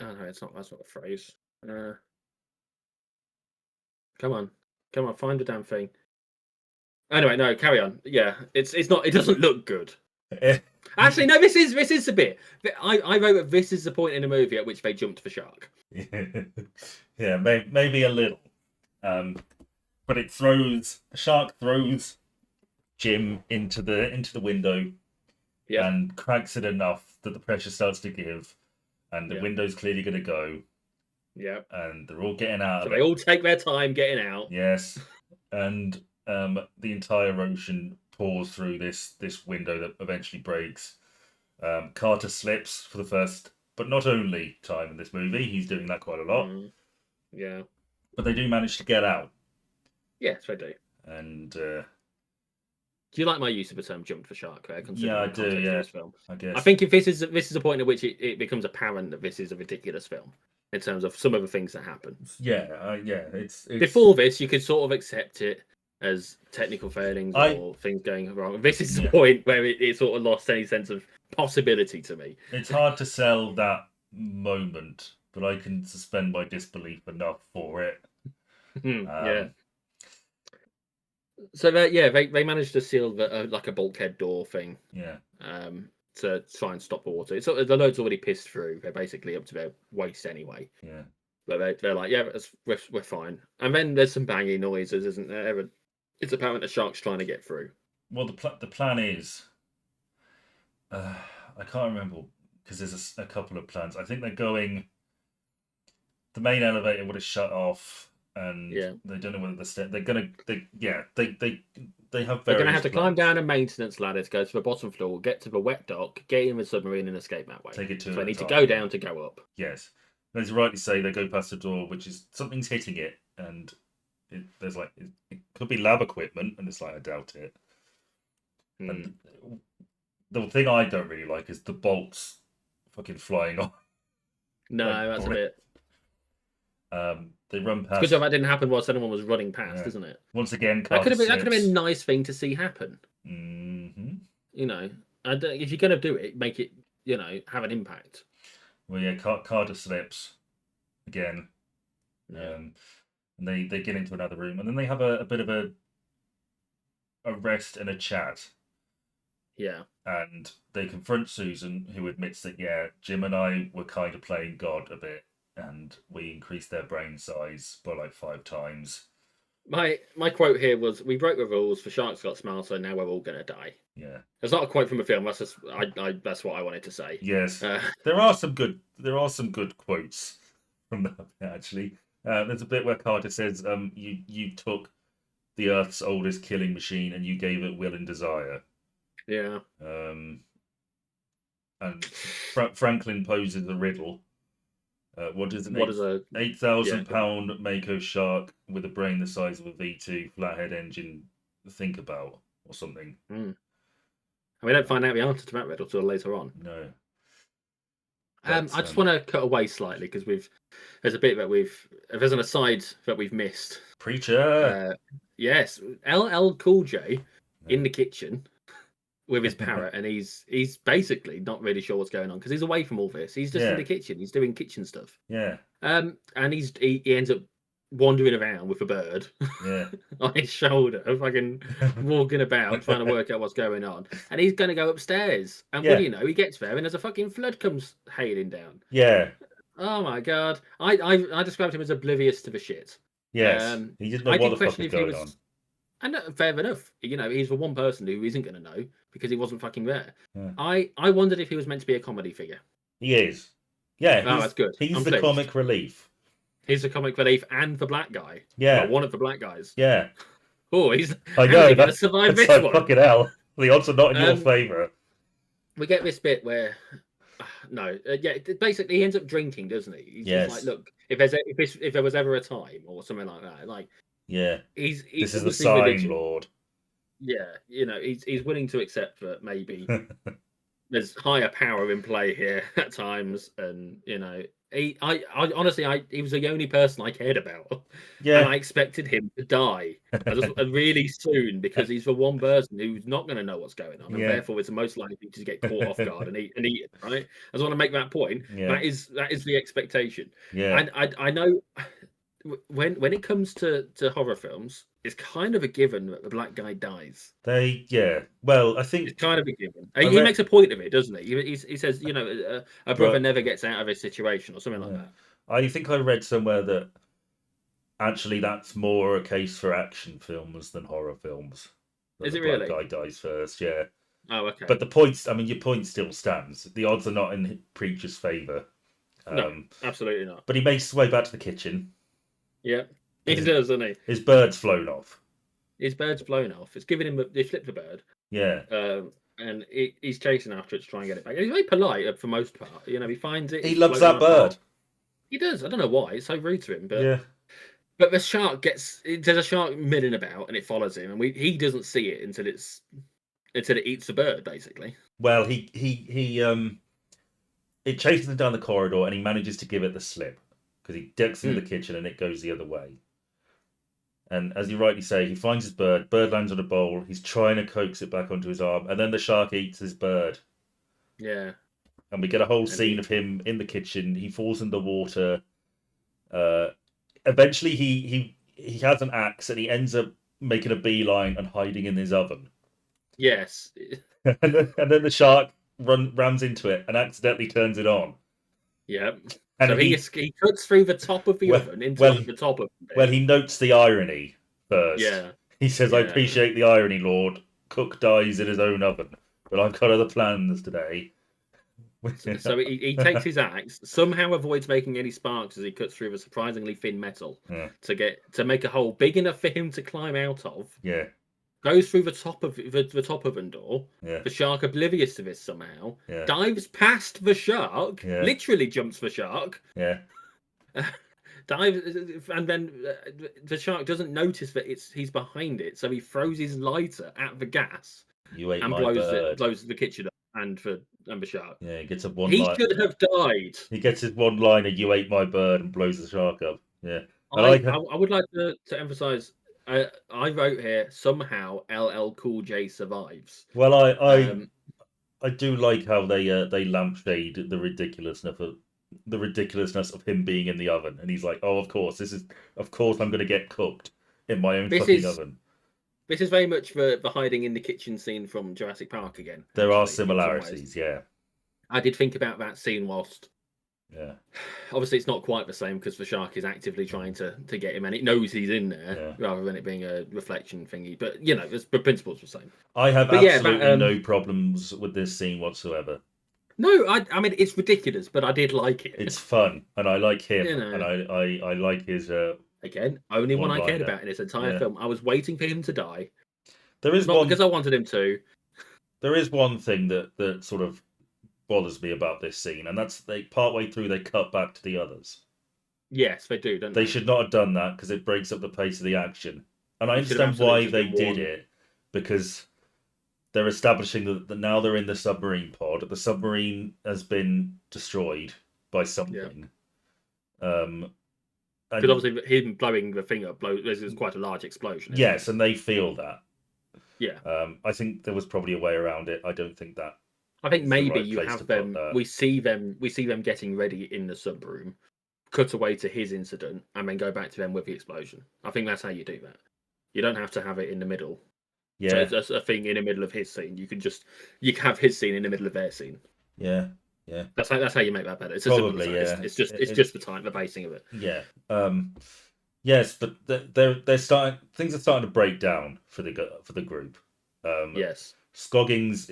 Oh no, that's not the phrase. Come on, find the damn thing. Anyway, no, carry on. Yeah, it's not. It doesn't look good. Actually, no. This is a bit. I wrote that this is the point in the movie at which they jumped the shark. Yeah, maybe a little. But the shark throws Jim into the window, and cracks it enough that the pressure starts to give, and the window's clearly going to go. Yeah, and they're all getting out. So they all take their time getting out. Yes, and the entire ocean pours through this window that eventually breaks. Carter slips for the first, but not only time in this movie. He's doing that quite a lot. Yeah, but they do manage to get out. Yes, they do. And do you like my use of the term "jumped for shark"? Yeah, I do. Yeah, this film. I guess. I think if this is a point at which it becomes apparent that this is a ridiculous film in terms of some of the things that happen. Yeah, yeah. It's before this, you could sort of accept it as technical failings or things going wrong. This is the point where it sort of lost any sense of possibility to me. It's hard to sell that moment, but I can suspend my disbelief enough for it. Yeah. So they managed to seal like a bulkhead door thing. Yeah. To try and stop the water. The load's already pissed through. They're basically up to their waist anyway. Yeah. But they're like, yeah, we're fine. And then there's some banging noises, isn't there? It's apparent the shark's trying to get through. Well, the plan is, I can't remember because there's a couple of plans. I think they're going. The main elevator would have shut off, and they don't know whether they're gonna. They have. They're gonna have to climb down a maintenance ladder to go to the bottom floor, get to the wet dock, get in the submarine, and escape that way. Take it to. So they need to go down to go up. Yes. As you rightly say, they go past the door, which is something's hitting it, and there's like it could be lab equipment, and it's like I doubt it. And the thing I don't really like is the bolts fucking flying off. No, that's a bit. They run past. Because that didn't happen whilst anyone was running past, isn't it? Once again, that could have been a nice thing to see happen. Mm-hmm. You know, and if you're gonna do it, make it have an impact. Well, yeah, Carter slips again, and they get into another room, and then they have a bit of a rest and a chat. Yeah, and they confront Susan, who admits that Jim and I were kind of playing God a bit, and we increased their brain size by like 5 times. My quote here was, "We broke the rules. The sharks got smart, so now we're all gonna die." Yeah, it's not a quote from a film. That's just that's what I wanted to say. Yes, there are some good quotes from that actually. There's a bit where Carter says, "You took the Earth's oldest killing machine, and you gave it will and desire. Yeah. And Franklin poses a riddle. What is an What is a 8,000 pound Mako shark with a brain the size of a V2 flathead engine think about, or something? And we don't find out the answer to that riddle till later on. No. I just want to cut away slightly because there's a bit that there's an aside that we've missed. Preacher. Yes, LL Cool J in the kitchen with his parrot, and he's basically not really sure what's going on because he's away from all this. He's just in the kitchen. He's doing kitchen stuff. Yeah. And he ends up wandering around with a bird on his shoulder, fucking walking about trying to work out what's going on. And he's going to go upstairs. And what do you know? He gets there and there's a fucking flood comes hailing down. Yeah. Oh my god! I described him as oblivious to the shit. Yes. He didn't know what the fuck was going on. And fair enough. You know, he's the one person who isn't going to know because he wasn't fucking there. Yeah. I wondered if he was meant to be a comedy figure. He is. Yeah. That's good. He's the comic relief. He's the comic relief and the black guy. Yeah. Well, one of the black guys. Yeah. Oh, he's. I know. That's survive this like, one. Fucking hell. The odds are not in your favour. We get this bit where. Basically he ends up drinking, doesn't he? He's just like, look, if there was ever a time or something like that, like. Yeah. This is the sign, Lord. Yeah, you know, he's willing to accept that maybe there's higher power in play here at times, and you know, I honestly, he was the only person I cared about. Yeah, and I expected him to die really soon because he's the one person who's not going to know what's going on, and therefore it's most likely to get caught off guard and eaten. Right? I just want to make that point. Yeah. That is the expectation. Yeah, and I know. When it comes to horror films, it's kind of a given that the black guy dies. Well, I think it's kind of a given. He makes a point of it, doesn't he? He says, you know, a brother never gets out of a situation or something like that. I think I read somewhere that actually that's more a case for action films than horror films. Is it really? The black guy dies first, yeah. Oh, okay. But the points, I mean, your point still stands. The odds are not in Preacher's favour. No, absolutely not. But he makes his way back to the kitchen. Yeah, he does, doesn't he? His bird's flown off. His bird's blown off. It's giving him they flipped the bird. Yeah. And he's chasing after it to try and get it back. He's very polite for most part. You know, he finds it. He loves that bird. He does. I don't know why. It's so rude to him, but yeah. But the shark there's a shark milling about and it follows him, and he doesn't see it until it eats the bird, basically. Well, it chases him down the corridor and he manages to give it the slip because he ducks into the kitchen and it goes the other way. And as you rightly say, he finds his bird lands on a bowl, he's trying to coax it back onto his arm, and then the shark eats his bird. Yeah. And we get a whole scene of him in the kitchen, he falls in the water. Eventually he has an axe and he ends up making a beeline and hiding in his oven. Yes. and then the shark rams into it and accidentally turns it on. Yeah. And so he cuts through the top of the oven into the top of it. Well, he notes the irony first. Yeah. He says, I appreciate the irony, Lord. Cook dies in his own oven, but I've got other plans today. So he takes his axe, somehow avoids making any sparks as he cuts through the surprisingly thin metal to make a hole big enough for him to climb out of. Yeah. Goes through the top of the top oven door. Yeah. The shark, oblivious to this somehow, yeah. dives past the shark. Yeah. Literally jumps the shark. Yeah. Dives, and then the shark doesn't notice that he's behind it, so he throws his lighter at the gas. You ate my bird. Blows the kitchen up and the shark. Yeah, he gets a one. He should have died. He gets his one liner. You ate my bird, and blows the shark up. Yeah. I would like to emphasize. I wrote here somehow LL Cool J survives. Well, I do like how they lampshade the ridiculousness of him being in the oven, and he's like, "Oh, of course I'm going to get cooked in my own fucking oven." This is very much the hiding in the kitchen scene from Jurassic Park again. There are similarities, yeah. I did think about that scene whilst. Yeah. Obviously, it's not quite the same because the shark is actively trying to get him, and it knows he's in there rather than it being a reflection thingy. But you know, the principle's the same. I have absolutely no problems with this scene whatsoever. No, I mean it's ridiculous, but I did like it. It's fun, and I like him, and I like his Again, only one I cared One-liner. about in this entire Yeah. film. I was waiting for him to die, There is not one. because I wanted him to. There is one thing that sort of bothers me about this scene, and that's they partway through they cut back to the others. Yes, they do, don't They they? should not have done that because it breaks up the pace of the action. And I It should have understand absolutely why just they been did one. it because they're establishing that now they're in the submarine pod. The submarine has been destroyed by Yeah. something. And Because obviously him blowing the thing up, there's quite a large explosion. Isn't yes, it? and they feel that. Yeah. I think there was probably a way around it. I don't think that. I think is the maybe right you place have to put them. that. We see them getting ready in the sub room, cut away to his incident, and then go back to them with the explosion. I think that's how you do that. You don't have to have it in the middle. So Yeah, it's a thing in the middle of his scene. You can have his scene in the middle of their scene. yeah. That's how you make that better. It's as simple as Probably, that. yeah. It's just the pacing of it. Yeah. Yes, but they're starting. Things are starting to break down for the group. Yes, Scroggins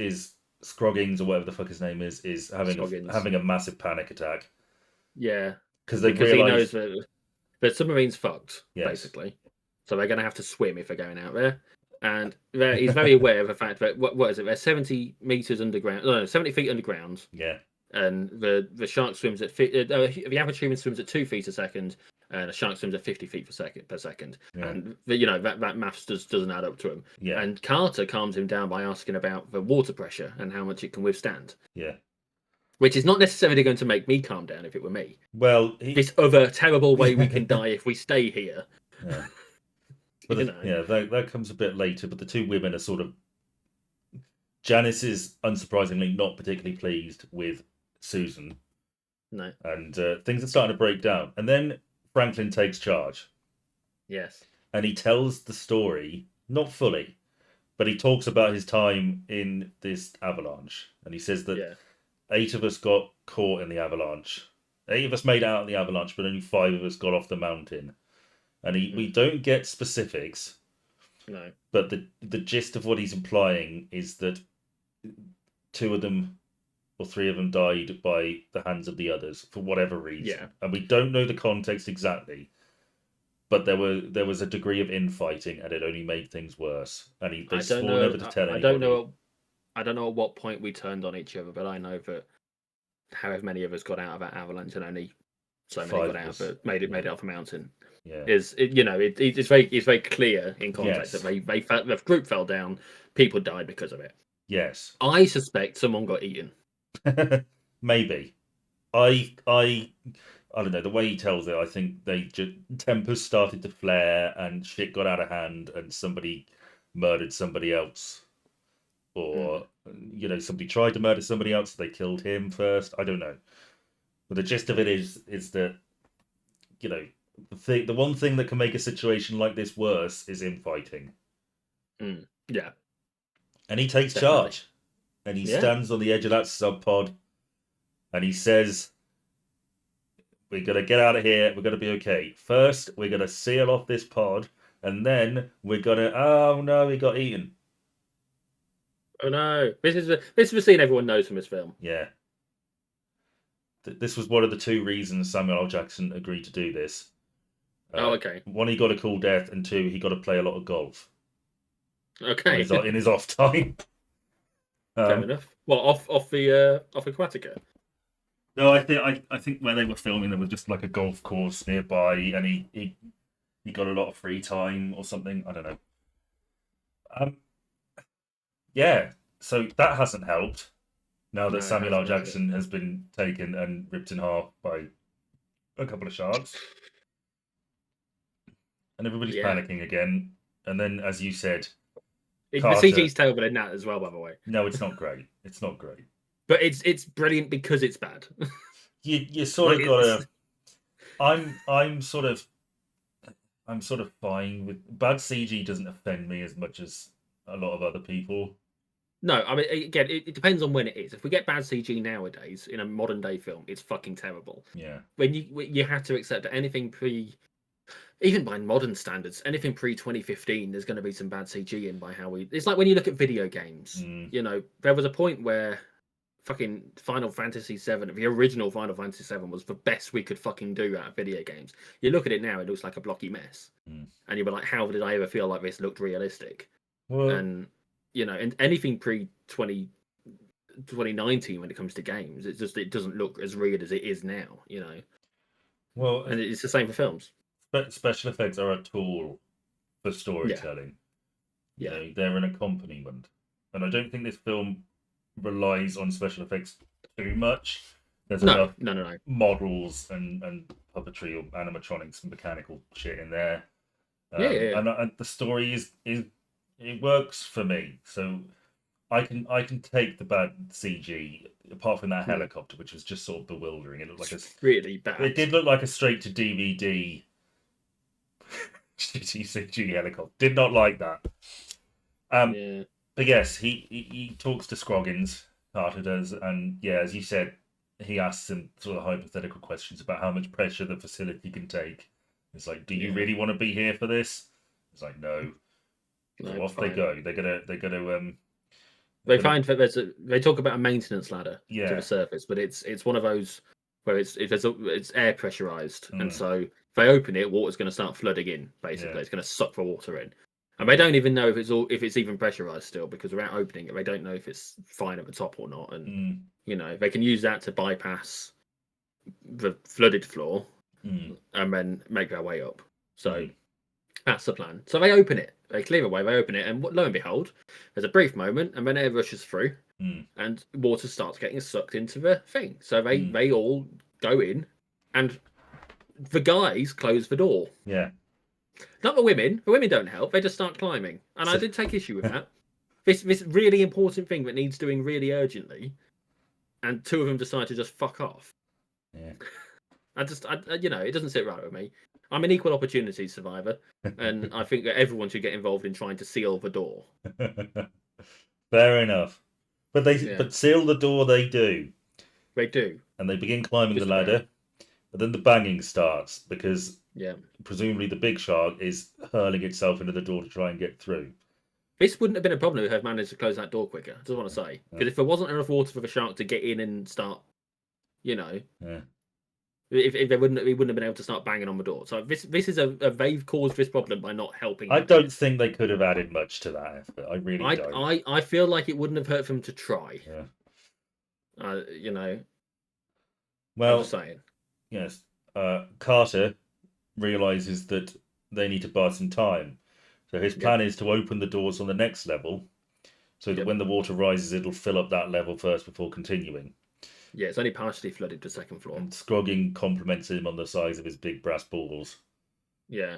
or whatever the fuck his name is Scoggins. having a massive panic attack Yeah, because they because he knows realize that the submarine's fucked, Yes. basically. So they're going to have to swim if they're going out there. And he's very aware of the fact that what is it? They're 70 meters underground. No, 70 feet underground. yeah, And the shark swims at the average human swims at 2 feet a second, and a shark swims at 50 feet per second. Yeah. And that maths doesn't add up to him. yeah, And Carter calms him down by asking about the water pressure and how much it can withstand, yeah. which is not necessarily going to make me calm down if it were me. Well, This other terrible way we can die if we stay here. yeah. But that comes a bit later. But the two women are sort of. Janice is unsurprisingly not particularly pleased with Susan. No. And things are starting to break down. And then Franklin takes charge. Yes. And he tells the story, not fully, but he talks about his time in this avalanche. And he says that 8 of us got caught in the avalanche. 8 of us made it out of the avalanche, but only 5 of us got off the mountain. And we don't get specifics. No. But the gist of what he's implying is that 2 of them or 3 of them died by the hands of the others for whatever reason. Yeah. And we don't know the context exactly. But there was a degree of infighting, and it only made things worse. And they swore never to tell anybody. I don't know at what point we turned on each other, but I know that however many of us got out of that avalanche, and only so many got out, but made it off a mountain. Yeah, it's very clear in context that the group fell down, people died because of it. Yes, I suspect someone got eaten. Maybe. I don't know. The way he tells it, I think tempers started to flare and shit got out of hand, and somebody murdered somebody else, or somebody tried to murder somebody else. So they killed him first. I don't know. But the gist of it is that the one thing that can make a situation like this worse is infighting. Yeah. And he takes charge, and he stands on the edge of that sub pod, and he says, "We're gonna get out of here. We're gonna be okay. First, we're gonna seal off this pod, and then we're gonna. Oh no, we got eaten. Oh no! This is the scene everyone knows from this film. Yeah. This was one of the 2 reasons Samuel L. Jackson agreed to do this. Okay. 1, he got a cool death, and 2, he got to play a lot of golf. Okay. In his off time. Fair enough. Well, off Aquatica. No, I think where they were filming there was just like a golf course nearby, and he got a lot of free time or something. I don't know. Yeah, so that hasn't helped. Now that Samuel L. Jackson has been taken and ripped in half by a couple of sharks, and everybody's panicking again. And then, as you said, Carter, the CG's terrible in that as well. By the way, no, it's not great. It's not great. But it's brilliant because it's bad. You sort of gotta. I'm sort of fine with bad CG. Doesn't offend me as much as a lot of other people. No, I mean, again, it depends on when it is. If we get bad CG nowadays in a modern day film, it's fucking terrible. Yeah. When you have to accept that anything even by modern standards, anything pre 2015, there's going to be some bad CG in by how it's like when you look at video games. There was a point where fucking Final Fantasy VII, the original Final Fantasy VII was the best we could fucking do out of video games. You look at it now, it looks like a blocky mess, and you were like, how did I ever feel like this looked realistic? Well, And and anything pre 2019 when it comes to games, it doesn't look as real as it is now. well, And it's the same for films. special effects are a tool for Yeah, storytelling. yeah. They're an accompaniment, and I don't think this film relies on special effects too much. There's No, enough no. models and puppetry or animatronics and mechanical shit in there, Yeah. and the story is it works for me. So I can take the bad CG apart from that Hmm. helicopter, which was just sort of bewildering. It looked like It's really it bad. did look like a straight to DVD shitty CG helicopter. Did not like that. Yeah. But yes, he talks to Scroggins, Carter does, and yeah, as you said, he asks him sort of hypothetical questions about how much pressure the facility can take. It's like, do you Yeah. really want to be here for this? It's like, no. So No, off they fine. go. They They find that they talk about a maintenance ladder to yeah. the surface, but it's one of those where it's air pressurized, and Mm, so if they open it, water's going to start flooding in. Basically, yeah. it's going to suck the water in, and they don't even know if it's even pressurized still, because without opening it, they don't know if it's fine at the top or not, and Mm, they can use that to bypass the flooded floor mm, and then make their way up. So mm, that's the plan. So they open it. They clear away. They open it, and lo and behold, there's a brief moment, and then air rushes through, mm, and water starts getting sucked into the thing. So they mm. they all go in, and the guys close the door. Yeah. Not the women. The women don't help. They just start climbing, and I So, did take issue with that. This really important thing that needs doing really urgently, and two of them decide to just fuck off. yeah. It doesn't sit right with me. I'm an equal opportunity survivor, and I think that everyone should get involved in trying to seal the door. Fair enough. Yeah, But seal the door they do, they do. and they begin climbing the Just about. ladder. But then the banging starts because Yeah. presumably the big shark is hurling itself into the door to try and get through. This wouldn't have been a problem if I'd managed to close that door quicker. I just want to say. Yeah. Because if there wasn't enough water for the shark to get in and start, Yeah. if they wouldn't have been able to start banging on the door. So this is they've caused this problem by not helping. I don't think they could have added much to that effort. I really don't. I feel like it wouldn't have hurt them to try. Yeah. I'm Well, just saying. yes. Carter realizes that they need to buy some time. So his plan is to open the doors on the next level so that when the water rises, it'll fill up that level first before continuing. Yeah, it's only partially flooded the second floor. And Scroggin compliments him on the size of his big brass balls. Yeah.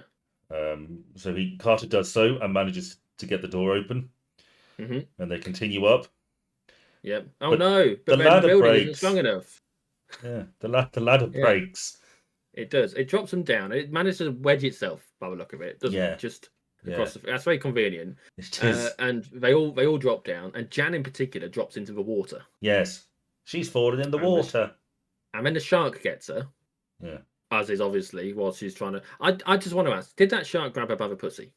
So Carter does so and manages to get the door open. Mm-hmm. And they continue up. Yep. Oh But no! the But the ladder building isn't breaks. strong enough. Yeah, the ladder Yeah. breaks. It does. It drops them down. It manages to wedge itself by the look of it. Doesn't Yeah. it? Just Yeah. across the. That's very convenient. It is. And they all drop down, and Jan in particular drops into the water. Yes. She's fallen in the And water. And then the shark gets her. Yeah. As is obviously while she's trying to. I just want to ask: did that shark grab her by the pussy?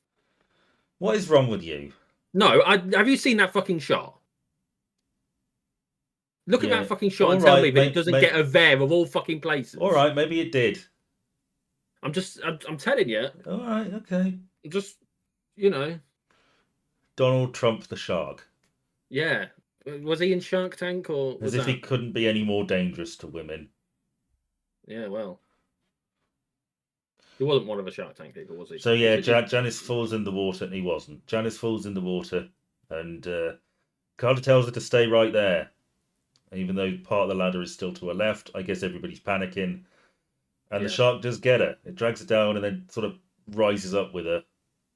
What is wrong with you? No. Have you seen that fucking shot? Look at Yeah. that fucking shot All and tell me right, that it doesn't get her there of all fucking places. All right, maybe it did. I'm telling you. All right, okay. Just Donald Trump the shark. Yeah. Was he in Shark Tank or was As if that? he couldn't be any more dangerous to women. Yeah, well. He wasn't one of the Shark Tank people, was he? So yeah, Was it just- Janice falls in the water, and he wasn't. Janice falls in the water, and Carter tells her to stay right there. Even though part of the ladder is still to her left, I guess everybody's panicking. And the shark does get her. It drags her down and then sort of rises up with her.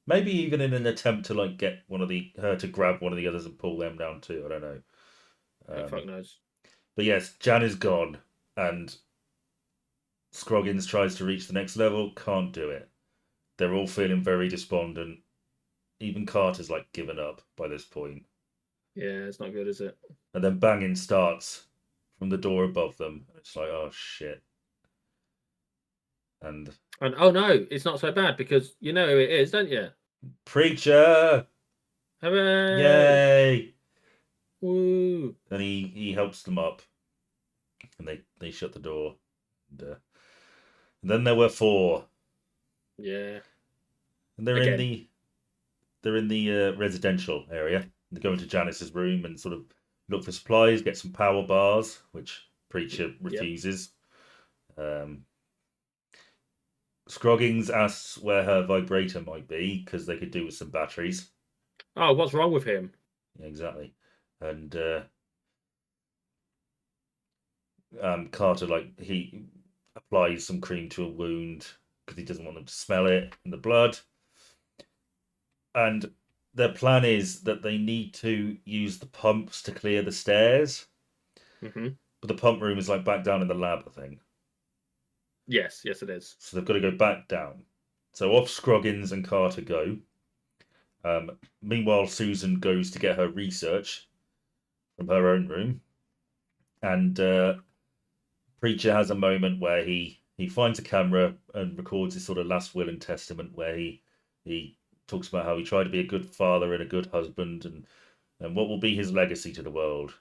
Maybe even in an attempt to like get her to grab one of the others and pull them down too. I don't know. fuck knows. But yes, Jan is gone, and Scroggins tries to reach the next level, can't do it. They're all feeling very despondent. Even Carter's like given up by this point. Yeah, it's not good, is it? And then banging starts from the door above them. It's like, oh shit. And oh no, it's not so bad because you know who it is, don't you? Preacher! Hooray! Yay! Woo. and he helps them up, and they shut the door. And then there were four, Yeah. and they're in Again. the residential area. They go into Janice's room and sort of look for supplies, get some power bars, which Preacher Yep. refuses. Um, Scroggins asks where her vibrator might be because they could do with some batteries. Oh, what's wrong with him? Yeah, exactly. And Carter, like, he applies some cream to a wound because he doesn't want them to smell it in the blood. And their plan is that they need to use the pumps to clear the stairs, Hmm. but the pump room is like back down in the lab, I think. Yes, yes, it is. So they've got to go back down. So off Scroggins and Carter go. Meanwhile, Susan goes to get her research from her own room, and Preacher has a moment where he finds a camera and records his sort of last will and testament, where he talks about how he tried to be a good father and a good husband, and what will be his legacy to the world.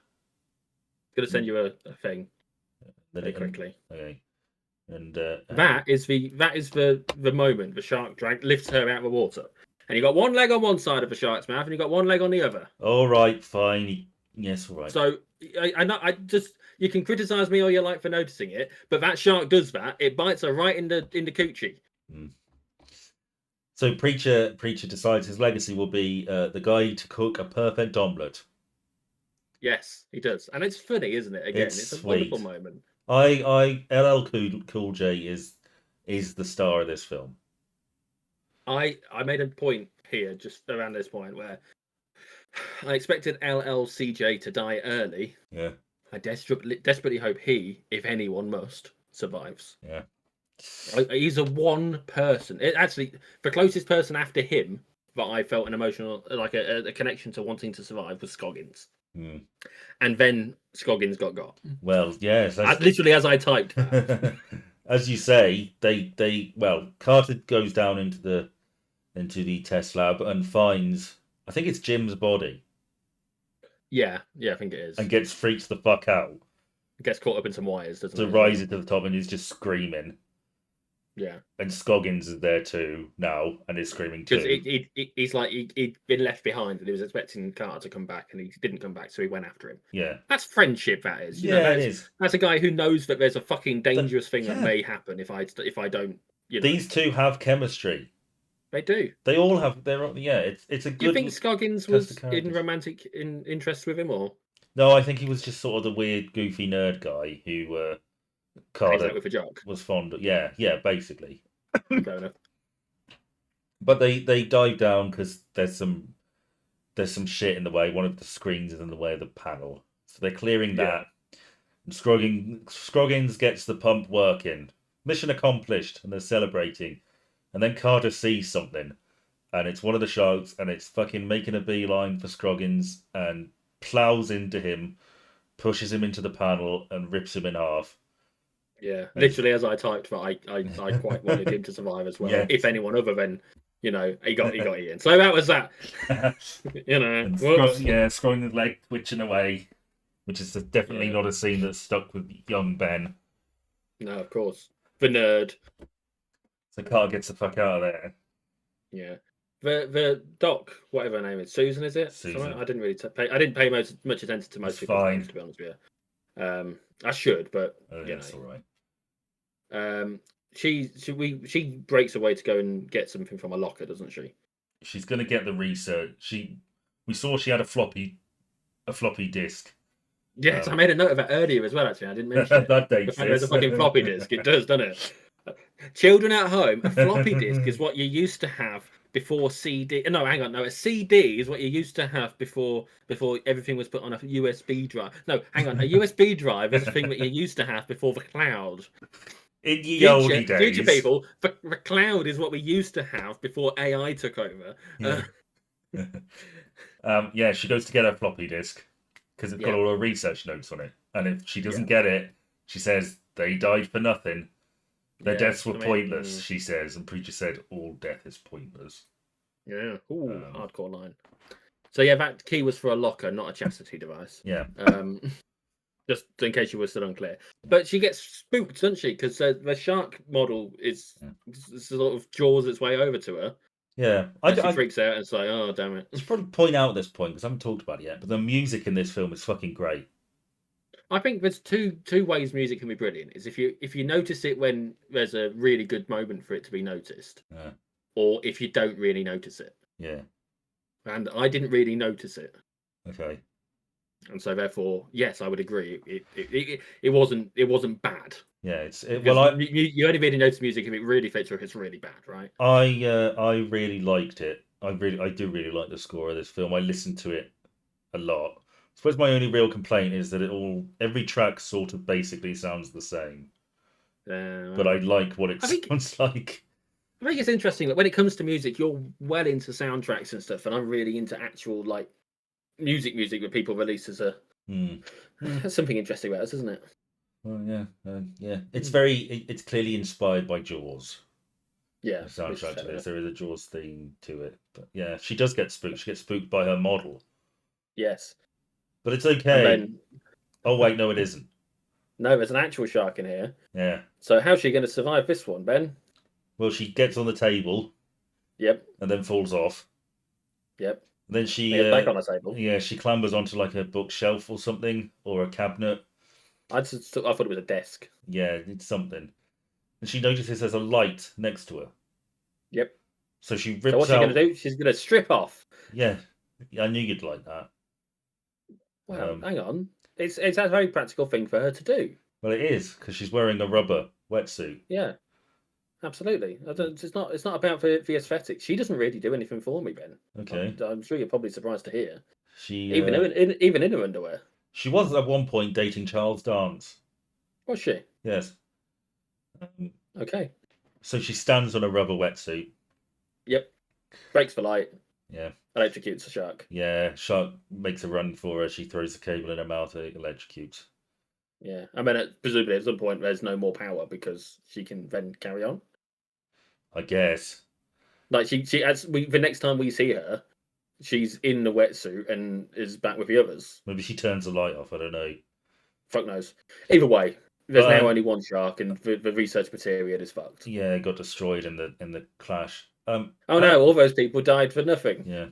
Gonna send you a thing very And, quickly. okay, and That is the moment the shark lifts her out of the water, and you got one leg on one side of the shark's mouth, and you got one leg on the other. all right, fine, yes, all right. So I know I just you can criticize me all you like for noticing it, but that shark does that. It bites her right in the coochie. Mm. So Preacher decides his legacy will be the guy to cook a perfect omelette. Yes, he does, and it's funny, isn't it? Again, It's it's a wonderful sweet. moment. LL Cool J is the star of this film. I made a point here just around this point where I expected LLCJ to die early. Yeah, I desperately hope he, if anyone must, survives. yeah. He's a one person. Actually, the closest person after him that I felt an emotional, like a connection to wanting to survive was Scoggins. Mm. And then Scoggins got. Well, yes. Literally as I typed that. As you say, Carter goes down into the test lab and finds, I think it's Jim's body, Yeah, I think it is. and gets freaked the fuck out. Gets caught up in some wires, doesn't To it? rise it to the top, and he's just screaming. Yeah. And Scoggins is there too now, and is screaming Because too. he's like he'd been left behind, and he was expecting Carter to come back, and he didn't come back, so he went after him. Yeah, That's friendship. That is, yeah, it is. that's a guy who knows that there's a fucking dangerous thing that yeah. may happen if I don't. These two have chemistry. They do. They all have their own. Yeah, it's a Do you good. think Scoggins cast of was in characters. romantic interest with him, or No, I think he was just sort of the weird, goofy nerd guy who hangs Carter out with a jock? was fond of. Yeah, basically. Fair enough. But they dive down because there's some shit in the way. One of the screens is in the way of the panel, so they're clearing Yeah. that. And Scroggins gets the pump working. Mission accomplished, and they're celebrating. And then Carter sees something, and it's one of the sharks, and it's fucking making a beeline for Scroggins and plows into him, pushes him into the panel, and rips him in half. Yeah, literally as I typed that, I quite wanted him to survive as well. Yeah. If anyone other than, he got Ian. So that was that. Whoops. Scroggins' leg twitching away, which is definitely Yeah. not a scene that's stuck with young Ben. No, of course. The nerd. So Carter gets the fuck out of there. Yeah. The doc, whatever her name is, Susan, is it? Susan. Sorry, I didn't really I didn't pay much attention to most It's people's fine. names, to be honest with you. I should, but That's all right. She breaks away to go and get something from a locker, doesn't she? She's gonna get the research. We saw she had a floppy disk. Yes, I made a note of that earlier as well. Actually, I didn't mention it. That dates There's a this. fucking floppy disk. It does, doesn't it? Children at home, a floppy disk is what you used to have before CD. No, hang on. No, a CD is what you used to have before everything was put on a USB drive. No, hang on. A USB drive is a thing that you used to have before the cloud. In ye olde days. Future people, the cloud is what we used to have before AI took over. Yeah. She goes to get her floppy disk because it's got all her research notes on it, and if she doesn't get it, she says they died for nothing. Their deaths were pointless, she says, and Preacher said all death is pointless. Yeah. Ooh, hardcore line. So yeah, that key was for a locker, not a chastity device. Yeah. Just in case you were still unclear. But she gets spooked, doesn't she? Because the shark model is sort of jaws its way over to her. Yeah. And she freaks out and it's like, oh, damn it. I should probably point out at this point, because I haven't talked about it yet, but the music in this film is fucking great. I think there's two ways music can be brilliant. Is if you notice it when there's a really good moment for it to be noticed, Yeah. or if you don't really notice it. Yeah. And I didn't really notice it. Okay. And so therefore, yes, I would agree. It wasn't bad. Yeah, You only really notice music if it really fits or if it's really bad, right? I really liked it. I do really like the score of this film. I listened to it a lot. I suppose my only real complaint is that every track sort of basically sounds the same. But I like what it sounds like. I think it's interesting that when it comes to music, you're well into soundtracks and stuff, and I'm really into actual like music that people release as a That's something interesting about us, isn't it? Well, yeah, yeah. It's clearly inspired by Jaws. Yeah, the soundtrack to this. There is a Jaws theme to it, but yeah, she does get spooked. She gets spooked by her model. Yes, but it's okay. Oh wait, no, it isn't. No, there's an actual shark in here. Yeah. So how's she going to survive this one, Ben? Well, she gets on the table. Yep. And then falls off. Yep. And then she back on the table. Yeah, she clambers onto like a bookshelf or something, or a cabinet. I thought it was a desk. Yeah, it's something. And she notices there's a light next to her. Yep. So she rips out. So what's she going to do? She's going to strip off. Yeah, I knew you'd like that. Well, hang on. It's a very practical thing for her to do. Well, it is because she's wearing a rubber wetsuit. Yeah, absolutely. It's not about the aesthetics. She doesn't really do anything for me, Ben. Okay. I'm sure you're probably surprised to hear. She even in her underwear. She was at one point dating Charles Dance. Was she? Yes. Okay. So she stands on a rubber wetsuit. Yep. Breaks for light. Yeah. Electrocutes the shark. Yeah. Shark makes a run for her. She throws the cable in her mouth. It electrocutes. Yeah. I mean, presumably at some point there's no more power because she can then carry on. I guess. Like the next time we see her, she's in the wetsuit and is back with the others. Maybe she turns the light off. I don't know. Fuck knows. Either way, there's now only one shark, and the research material is fucked. Yeah, it got destroyed in the clash. No, all those people died for nothing. Yeah,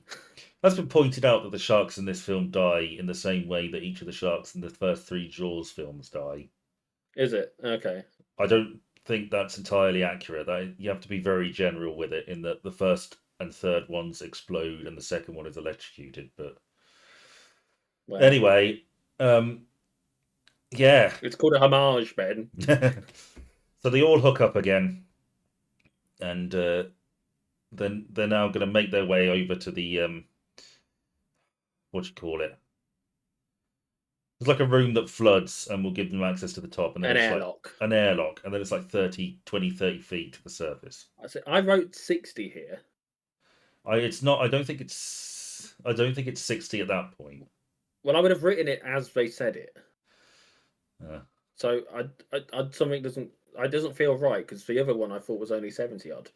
that's been pointed out that the sharks in this film die in the same way that each of the sharks in the first 3 Jaws films die. Is it? Okay. I don't think that's entirely accurate. You have to be very general with it, in that the first and third ones explode and the second one is electrocuted. But anyway, yeah, it's called a homage, Ben. So they all hook up again, and then they're now going to make their way over to the what do you call it? It's like a room that floods and will give them access to the top, and then an airlock. Like an airlock, and then it's like 30 feet to the surface. I wrote 60 here. I don't think it's 60 at that point. Well, I would have written it as they said it. So something doesn't feel right, because the other one I thought was only 70 odd.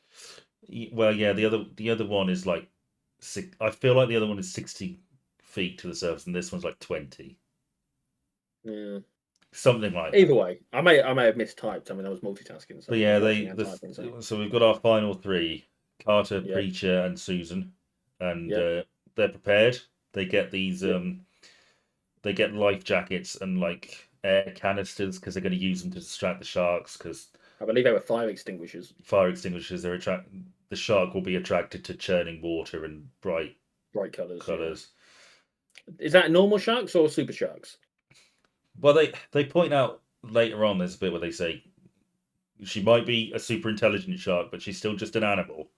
Well, yeah, the other one is like I feel like the other one is 60 feet to the surface, and this one's like 20. Yeah. Something like Either way, I may have mistyped. I mean, I was multitasking. So but yeah, so we've got our final 3: Carter, Yep. Preacher, and Susan, and they're prepared. They get these they get life jackets and like air canisters because they're going to use them to distract the sharks. Because I believe they were fire extinguishers. Fire extinguishers. The shark will be attracted to churning water and bright colours. Yeah. Is that normal sharks or super sharks? Well, they point out later on, there's a bit where they say she might be a super intelligent shark, but she's still just an animal.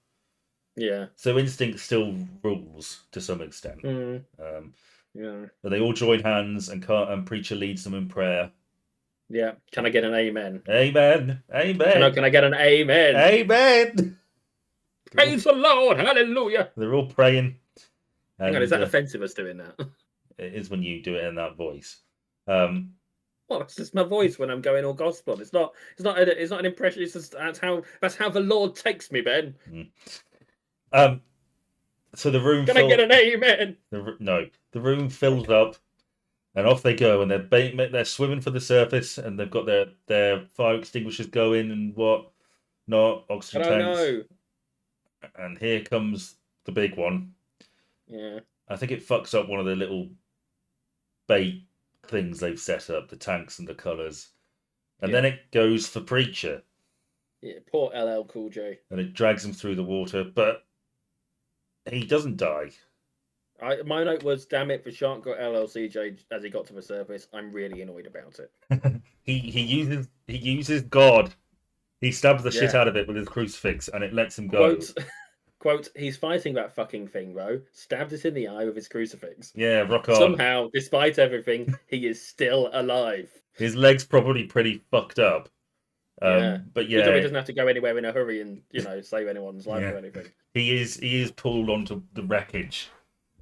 Yeah. So instinct still rules to some extent. Yeah. But they all join hands, and Preacher leads them in prayer. Yeah. Can I get an amen? Amen. Amen. Can I get an amen? Amen. Praise the Lord. Hallelujah. They're all praying. Hang on, is that offensive us doing that? It is when you do it in that voice. Well, it's just my voice when I'm going all gospel. It's not an impression. It's just that's how the Lord takes me, Ben. So the room Can I get an amen? the room fills up, and off they go, and they're swimming for the surface, and they've got their fire extinguishers going and what not oxygen I don't tanks, know. and here comes the big one. Yeah. I think it fucks up one of the little bait things they've set up, the tanks and the colours, and then it goes for Preacher, Yeah. Poor LL Cool J. and it drags him through the water, but he doesn't die. My note was, damn it, for Shark got LLCJ as he got to the surface. I'm really annoyed about it. He uses God. He stabs the shit Yeah. out of it with his crucifix, and it lets him go. Quote, he's fighting that fucking thing, bro. Stabbed it in the eye with his crucifix. Yeah, rock on. Somehow, despite everything, he is still alive. His leg's probably pretty fucked up. Yeah. But He yeah, doesn't have to go anywhere in a hurry and, save anyone's life Yeah. or anything. he is pulled onto the wreckage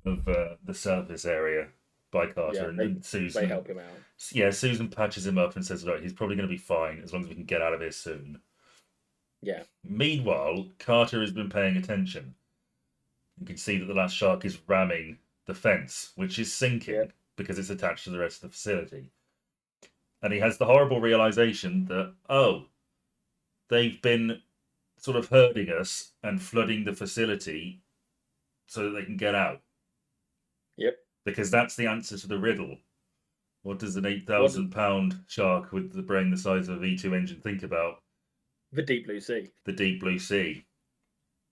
of the surface area by Carter, Yeah, and Susan. They help him out. Yeah, Susan patches him up and says, "Look, he's probably going to be fine as long as we can get out of here soon." Yeah. Meanwhile, Carter has been paying attention. You can see that the last shark is ramming the fence, which is sinking because it's attached to the rest of the facility. And he has the horrible realization that, oh, they've been sort of herding us and flooding the facility so that they can get out. Yep. Because that's the answer to the riddle. What does an 8,000-pound shark with the brain the size of a V2 engine think about? The Deep Blue Sea. The Deep Blue Sea.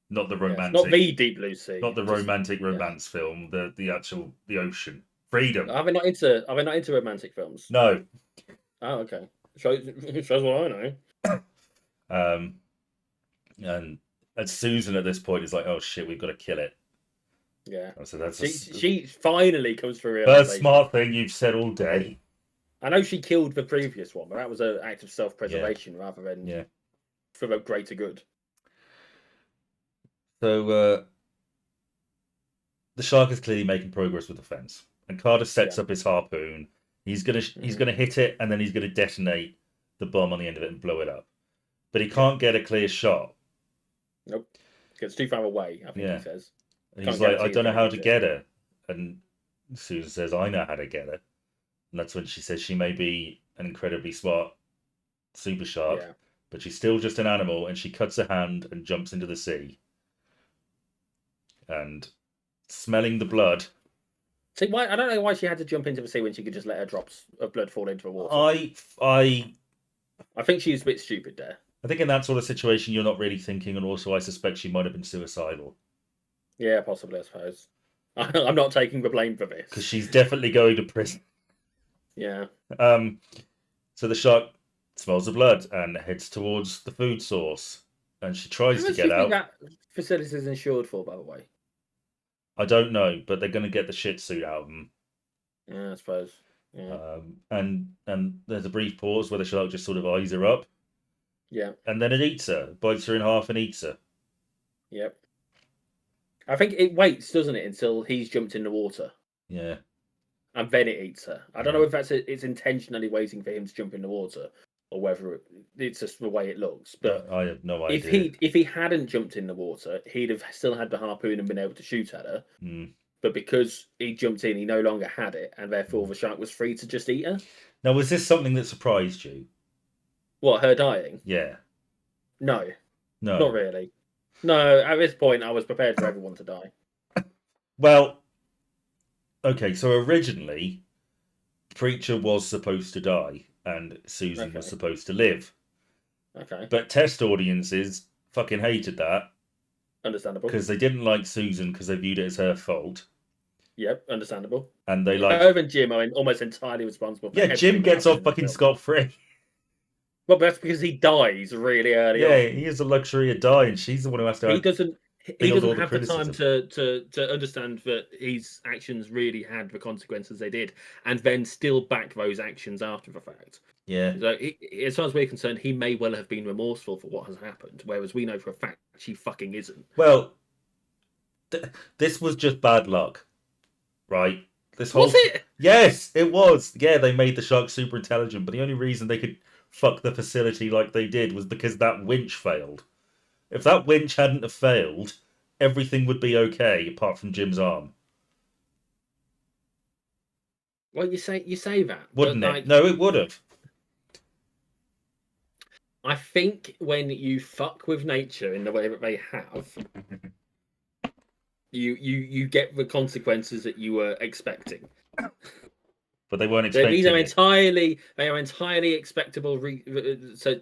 Not the romantic. Not the Deep Blue Sea. Not the romantic romance film. The actual the ocean. Freedom. Are they not into romantic films? No. Oh, okay. Shows what I know. And Susan at this point is like, oh shit, we've got to kill it. Yeah. So that's she finally comes to realization. First smart thing you've said all day. I know she killed the previous one, but that was an act of self-preservation rather than for the greater good. So the shark is clearly making progress with the fence, and Carter sets up his harpoon. He's gonna hit it, and then he's gonna detonate the bomb on the end of it and blow it up. But he can't get a clear shot. Nope, it's too far away. I think he says. And he's like, I don't know how to get her. And Susan says, I know how to get her. And that's when she says she may be an incredibly smart super shark, but she's still just an animal, and she cuts her hand and jumps into the sea. And smelling the blood. See, why? I don't know why she had to jump into the sea when she could just let her drops of blood fall into the water. I think she's a bit stupid there. I think in that sort of situation, you're not really thinking, and also I suspect she might have been suicidal. Yeah, possibly, I suppose. I'm not taking the blame for this. Because she's definitely going to prison. Yeah. So the shark smells the blood and heads towards the food source. And she tries to get out. That facility is insured for, by the way? I don't know, but they're going to get the shit suit out of them. Yeah, I suppose. Yeah. And there's a brief pause where the shark just sort of eyes her up. Yeah. And then it eats her, bites her in half and eats her. Yep. I think it waits, doesn't it, until he's jumped in the water. Yeah. And then it eats her. I don't know if it's intentionally waiting for him to jump in the water, or whether it's just the way it looks. But I have no idea. If he hadn't jumped in the water, he'd have still had the harpoon and been able to shoot at her. But because he jumped in, he no longer had it, and therefore the shark was free to just eat her. Now, was this something that surprised you? What, her dying? Yeah. No, not really. No, at this point, I was prepared for everyone to die. Well, okay, so originally, Preacher was supposed to die, and Susan was supposed to live. Okay. But test audiences fucking hated that. Understandable. Because they didn't like Susan because they viewed it as her fault. Yep, understandable. And they like her and Jim are almost entirely responsible for Jim gets off fucking scot-free. Well, that's because he dies really early on. Yeah, he has the luxury of dying. She's the one who has to. He doesn't have the time to understand that his actions really had the consequences they did, and then still back those actions after the fact. Yeah. So, as far as we're concerned, he may well have been remorseful for what has happened, whereas we know for a fact she fucking isn't. Well, this was just bad luck, right? Was it? Yes, it was. Yeah, they made the shark super intelligent, but the only reason they could fuck the facility like they did was because that winch failed. If that winch hadn't have failed, everything would be okay apart from Jim's arm. Well, you say that, Wouldn't but it? like, No, it would have. I think when you fuck with nature in the way that they have, you get the consequences that you were expecting. But they weren't These are expecting it. entirely expectable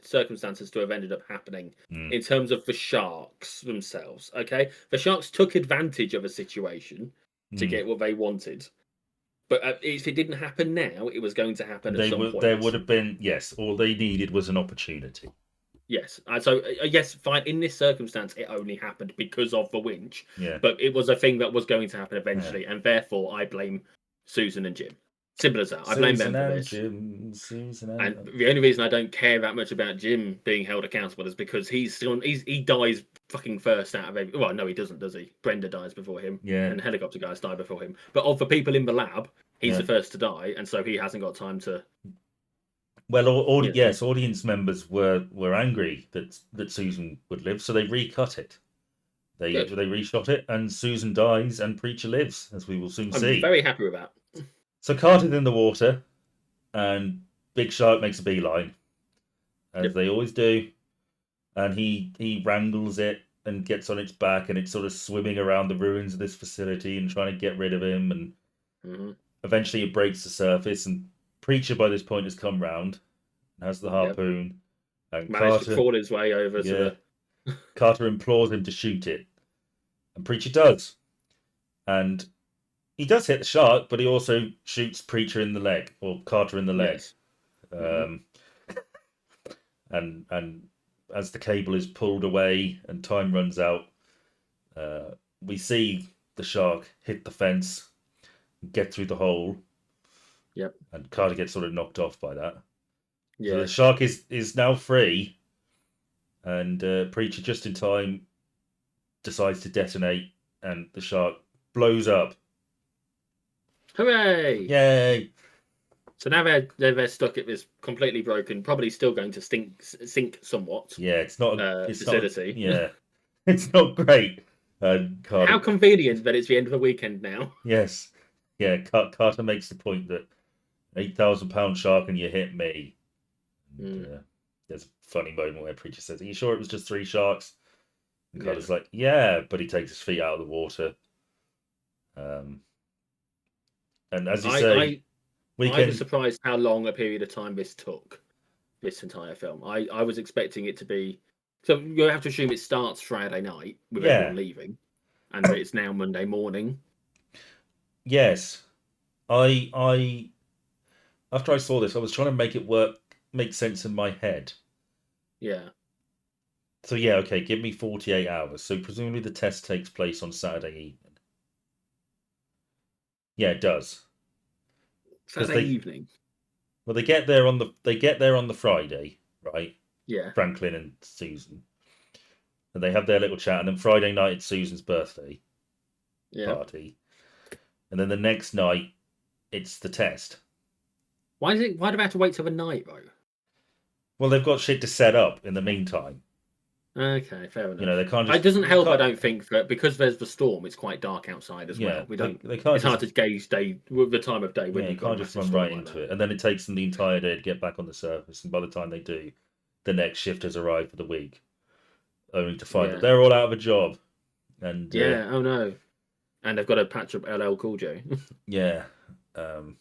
circumstances to have ended up happening in terms of the sharks themselves. Okay, the sharks took advantage of a situation to get what they wanted, but if it didn't happen now, it was going to happen at some point. There would have been, yes. All they needed was an opportunity. Yes, so yes, fine. In this circumstance, it only happened because of the winch. Yeah. But it was a thing that was going to happen eventually, and therefore I blame Susan and Jim. Simple as that. I blame them for this. Susan and the only reason I don't care that much about Jim being held accountable is because he dies fucking first out of every. Well, no, he doesn't, does he? Brenda dies before him, and the helicopter guys die before him. But of the people in the lab, he's the first to die, and so he hasn't got time to. Well, yes, audience members were angry that Susan would live, so they recut it. They reshot it, and Susan dies, and Preacher lives, as we will soon see. I'm very happy with that. So Carter's in the water, and Big Shark makes a beeline, as they always do, and he wrangles it and gets on its back, and it's sort of swimming around the ruins of this facility and trying to get rid of him, and eventually it breaks the surface, and Preacher by this point has come round and has the harpoon, and managed to crawl his way over to the... Carter implores him to shoot it, and Preacher does, and he does hit the shark, but he also shoots Preacher in the leg, or Carter in the leg. Yes. And as the cable is pulled away and time runs out, we see the shark hit the fence, get through the hole. Yep. And Carter gets sort of knocked off by that. Yeah. So the shark is now free, and Preacher just in time decides to detonate, and the shark blows up. Hooray! Yay! So now they're stuck at this completely broken, probably still going to sink somewhat. Yeah, it's not a facility. It's not great. How convenient that it's the end of the weekend now. Yes, yeah. Carter makes the point that 8,000-pound shark and you hit me. And, there's a funny moment where Preacher says, "Are you sure it was just 3 sharks?" And Carter's like, "Yeah," but he takes his feet out of the water. And as you say. I was surprised how long a period of time this took, this entire film. I was expecting it to be... So you have to assume it starts Friday night with everyone leaving, and it's now Monday morning. Yes. I after I saw this, I was trying to make sense in my head. Yeah. So yeah, okay, give me 48 hours. So presumably the test takes place on Saturday evening. Yeah, it does. Saturday evening. Well, they get there on the Friday, right? Yeah. Franklin and Susan, and they have their little chat, and then Friday night it's Susan's birthday party, and then the next night it's the test. Why do they have to wait till the night though? Well, they've got shit to set up in the meantime. Okay, fair enough. You know, they can't just... It doesn't help, I don't think, that because there's the storm, it's quite dark outside as well. It's hard to gauge the time of day when you can't just run right into it. And then it takes them the entire day to get back on the surface, and by the time they do, the next shift has arrived for the week, only to find that they're all out of a job. And oh no. And they've got to patch up LL Cool J. Yeah. And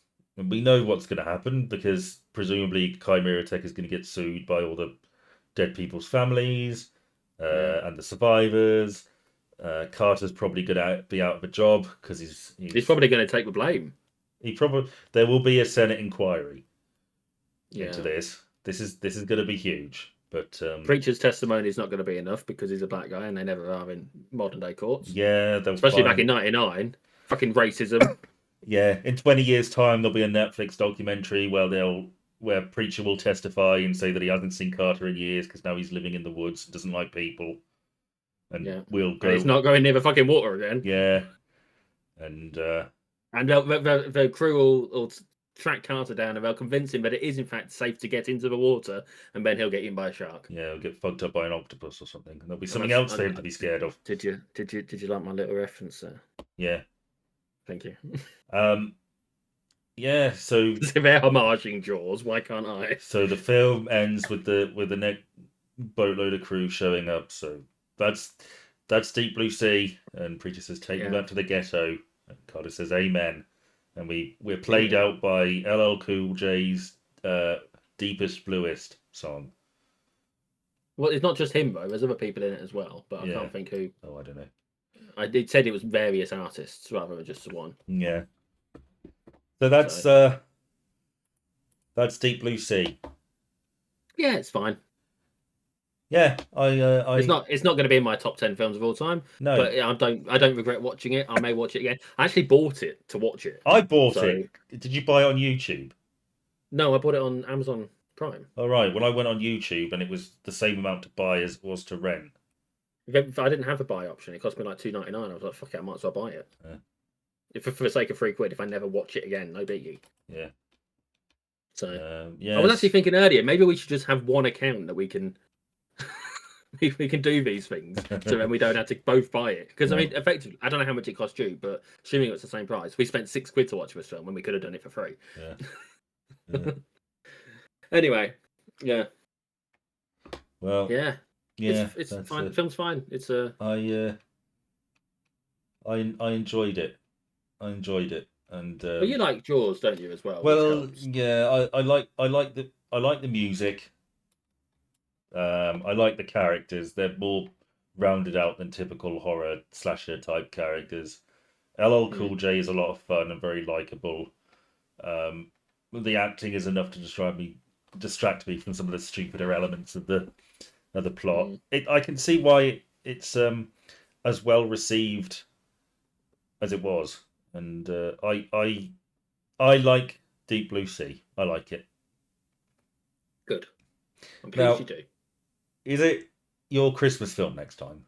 we know what's going to happen, because presumably Chimera Tech is going to get sued by all the dead people's families. And the survivors. Carter's probably going to be out of a job because he's probably going to take the blame. There will be a Senate inquiry into this. This is going to be huge. But Preacher's testimony is not going to be enough because he's a black guy, and they never are in modern day courts. Yeah, especially back in '99. Fucking racism. Yeah, in 20 years' time, there'll be a Netflix documentary where Preacher will testify and say that he hasn't seen Carter in years because now he's living in the woods and doesn't like people. And we'll go... And he's not going near the fucking water again. Yeah. And the crew will track Carter down and they'll convince him that it is in fact safe to get into the water, and then he'll get eaten by a shark. Yeah, he'll get fucked up by an octopus or something, and there'll be something else for him to be scared of. Did you like my little reference there? Yeah. Thank you. Yeah, so If they're homaging Jaws, why can't I? so the film ends with the next boatload of crew showing up. So that's Deep Blue Sea, and Preacher says, "Take me back to the ghetto." And Carter says, "Amen." And we're played out by LL Cool J's "Deepest Bluest" song. Well, it's not just him though. There's other people in it as well, but I can't think who. Oh, I don't know. I did said it was various artists rather than just one. Yeah. So that's Deep Blue Sea. Yeah, it's fine. Yeah, It's not going to be in my top 10 films of all time. No, but I don't regret watching it. I may watch it again. I actually bought it to watch it. I bought it. Did you buy it on YouTube? No, I bought it on Amazon Prime. All right. Well, I went on YouTube and it was the same amount to buy as it was to rent. If I didn't have a buy option, it cost me like $2.99. I was like, fuck it, I might as well buy it. Yeah. For the sake of £3, if I never watch it again, no biggie. Yeah. So yeah. I was actually thinking earlier, maybe we should just have one account that we can we can do these things, so then we don't have to both buy it. Because I mean, effectively, I don't know how much it cost you, but assuming it's the same price, we spent £6 to watch this film when we could have done it for free. Yeah. Anyway, yeah. Well, yeah. Yeah, it's fine. The film's fine. It's I enjoyed it. I enjoyed it, and but you like Jaws, don't you, as well? Well, yeah, I like the music. I like the characters. They're more rounded out than typical horror slasher type characters. LL Cool J is a lot of fun and very likable. The acting is enough to distract me from some of the stupider elements of the plot. I can see why it's as well received as it was, and I like Deep Blue Sea. I like it. Good. I'm pleased you do. Is it your Christmas film next time?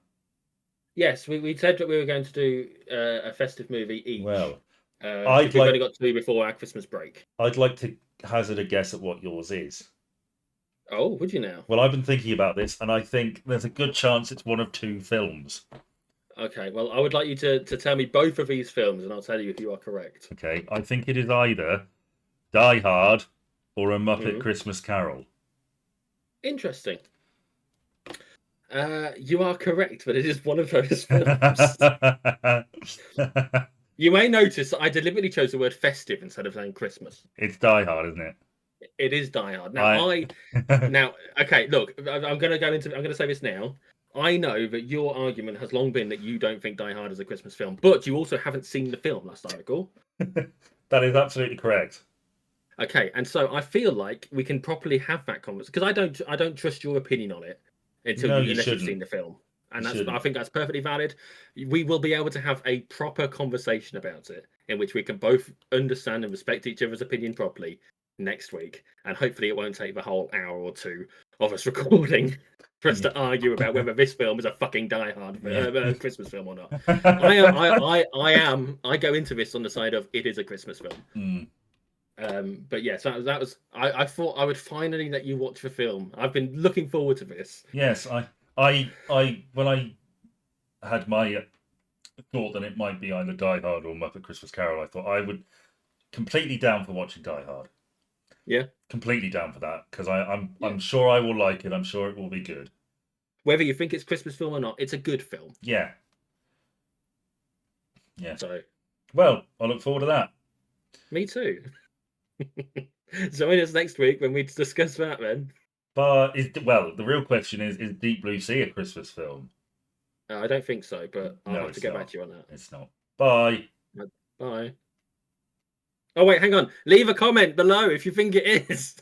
Yes, we said that we were going to do a festive movie each. Well, we've only got 2 before our Christmas break. I'd like to hazard a guess at what yours is. Oh, would you now? Well, I've been thinking about this, and I think there's a good chance it's one of 2 films. Okay, well, I would like you to tell me both of these films, and I'll tell you if you are correct. Okay, I think it is either Die Hard or A Muppet Christmas Carol. Interesting. You are correct, but it is one of those films. You may notice that I deliberately chose the word festive instead of saying Christmas. It's Die Hard, isn't it? It is Die Hard. Now, okay, look, I'm going to say this now. I know that your argument has long been that you don't think Die Hard is a Christmas film, but you also haven't seen the film, last I recall. That is absolutely correct. Okay, and so I feel like we can properly have that conversation, because I don't trust your opinion on it unless you've seen the film. And I think that's perfectly valid. We will be able to have a proper conversation about it, in which we can both understand and respect each other's opinion properly next week. And hopefully it won't take the whole hour or 2 of us recording for us to argue about whether this film is a fucking Die Hard Christmas film or not. I go into this on the side of it is a Christmas film. But yes, that was. I thought I would finally let you watch the film. I've been looking forward to this. Yes, I when I had my thought that it might be either Die Hard or Muppet Christmas Carol, I thought I would completely down for watching Die Hard. Yeah, completely down for that, because I'm sure I will like it. I'm sure it will be good. Whether you think it's a Christmas film or not, it's a good film. Yeah. So, well, I look forward to that. Me too. Join us next week when we discuss that then. But the real question is Deep Blue Sea a Christmas film? I don't think so, but I'll have to get back to you on that. It's not. Bye. Bye. Oh wait, hang on. Leave a comment below if you think it is.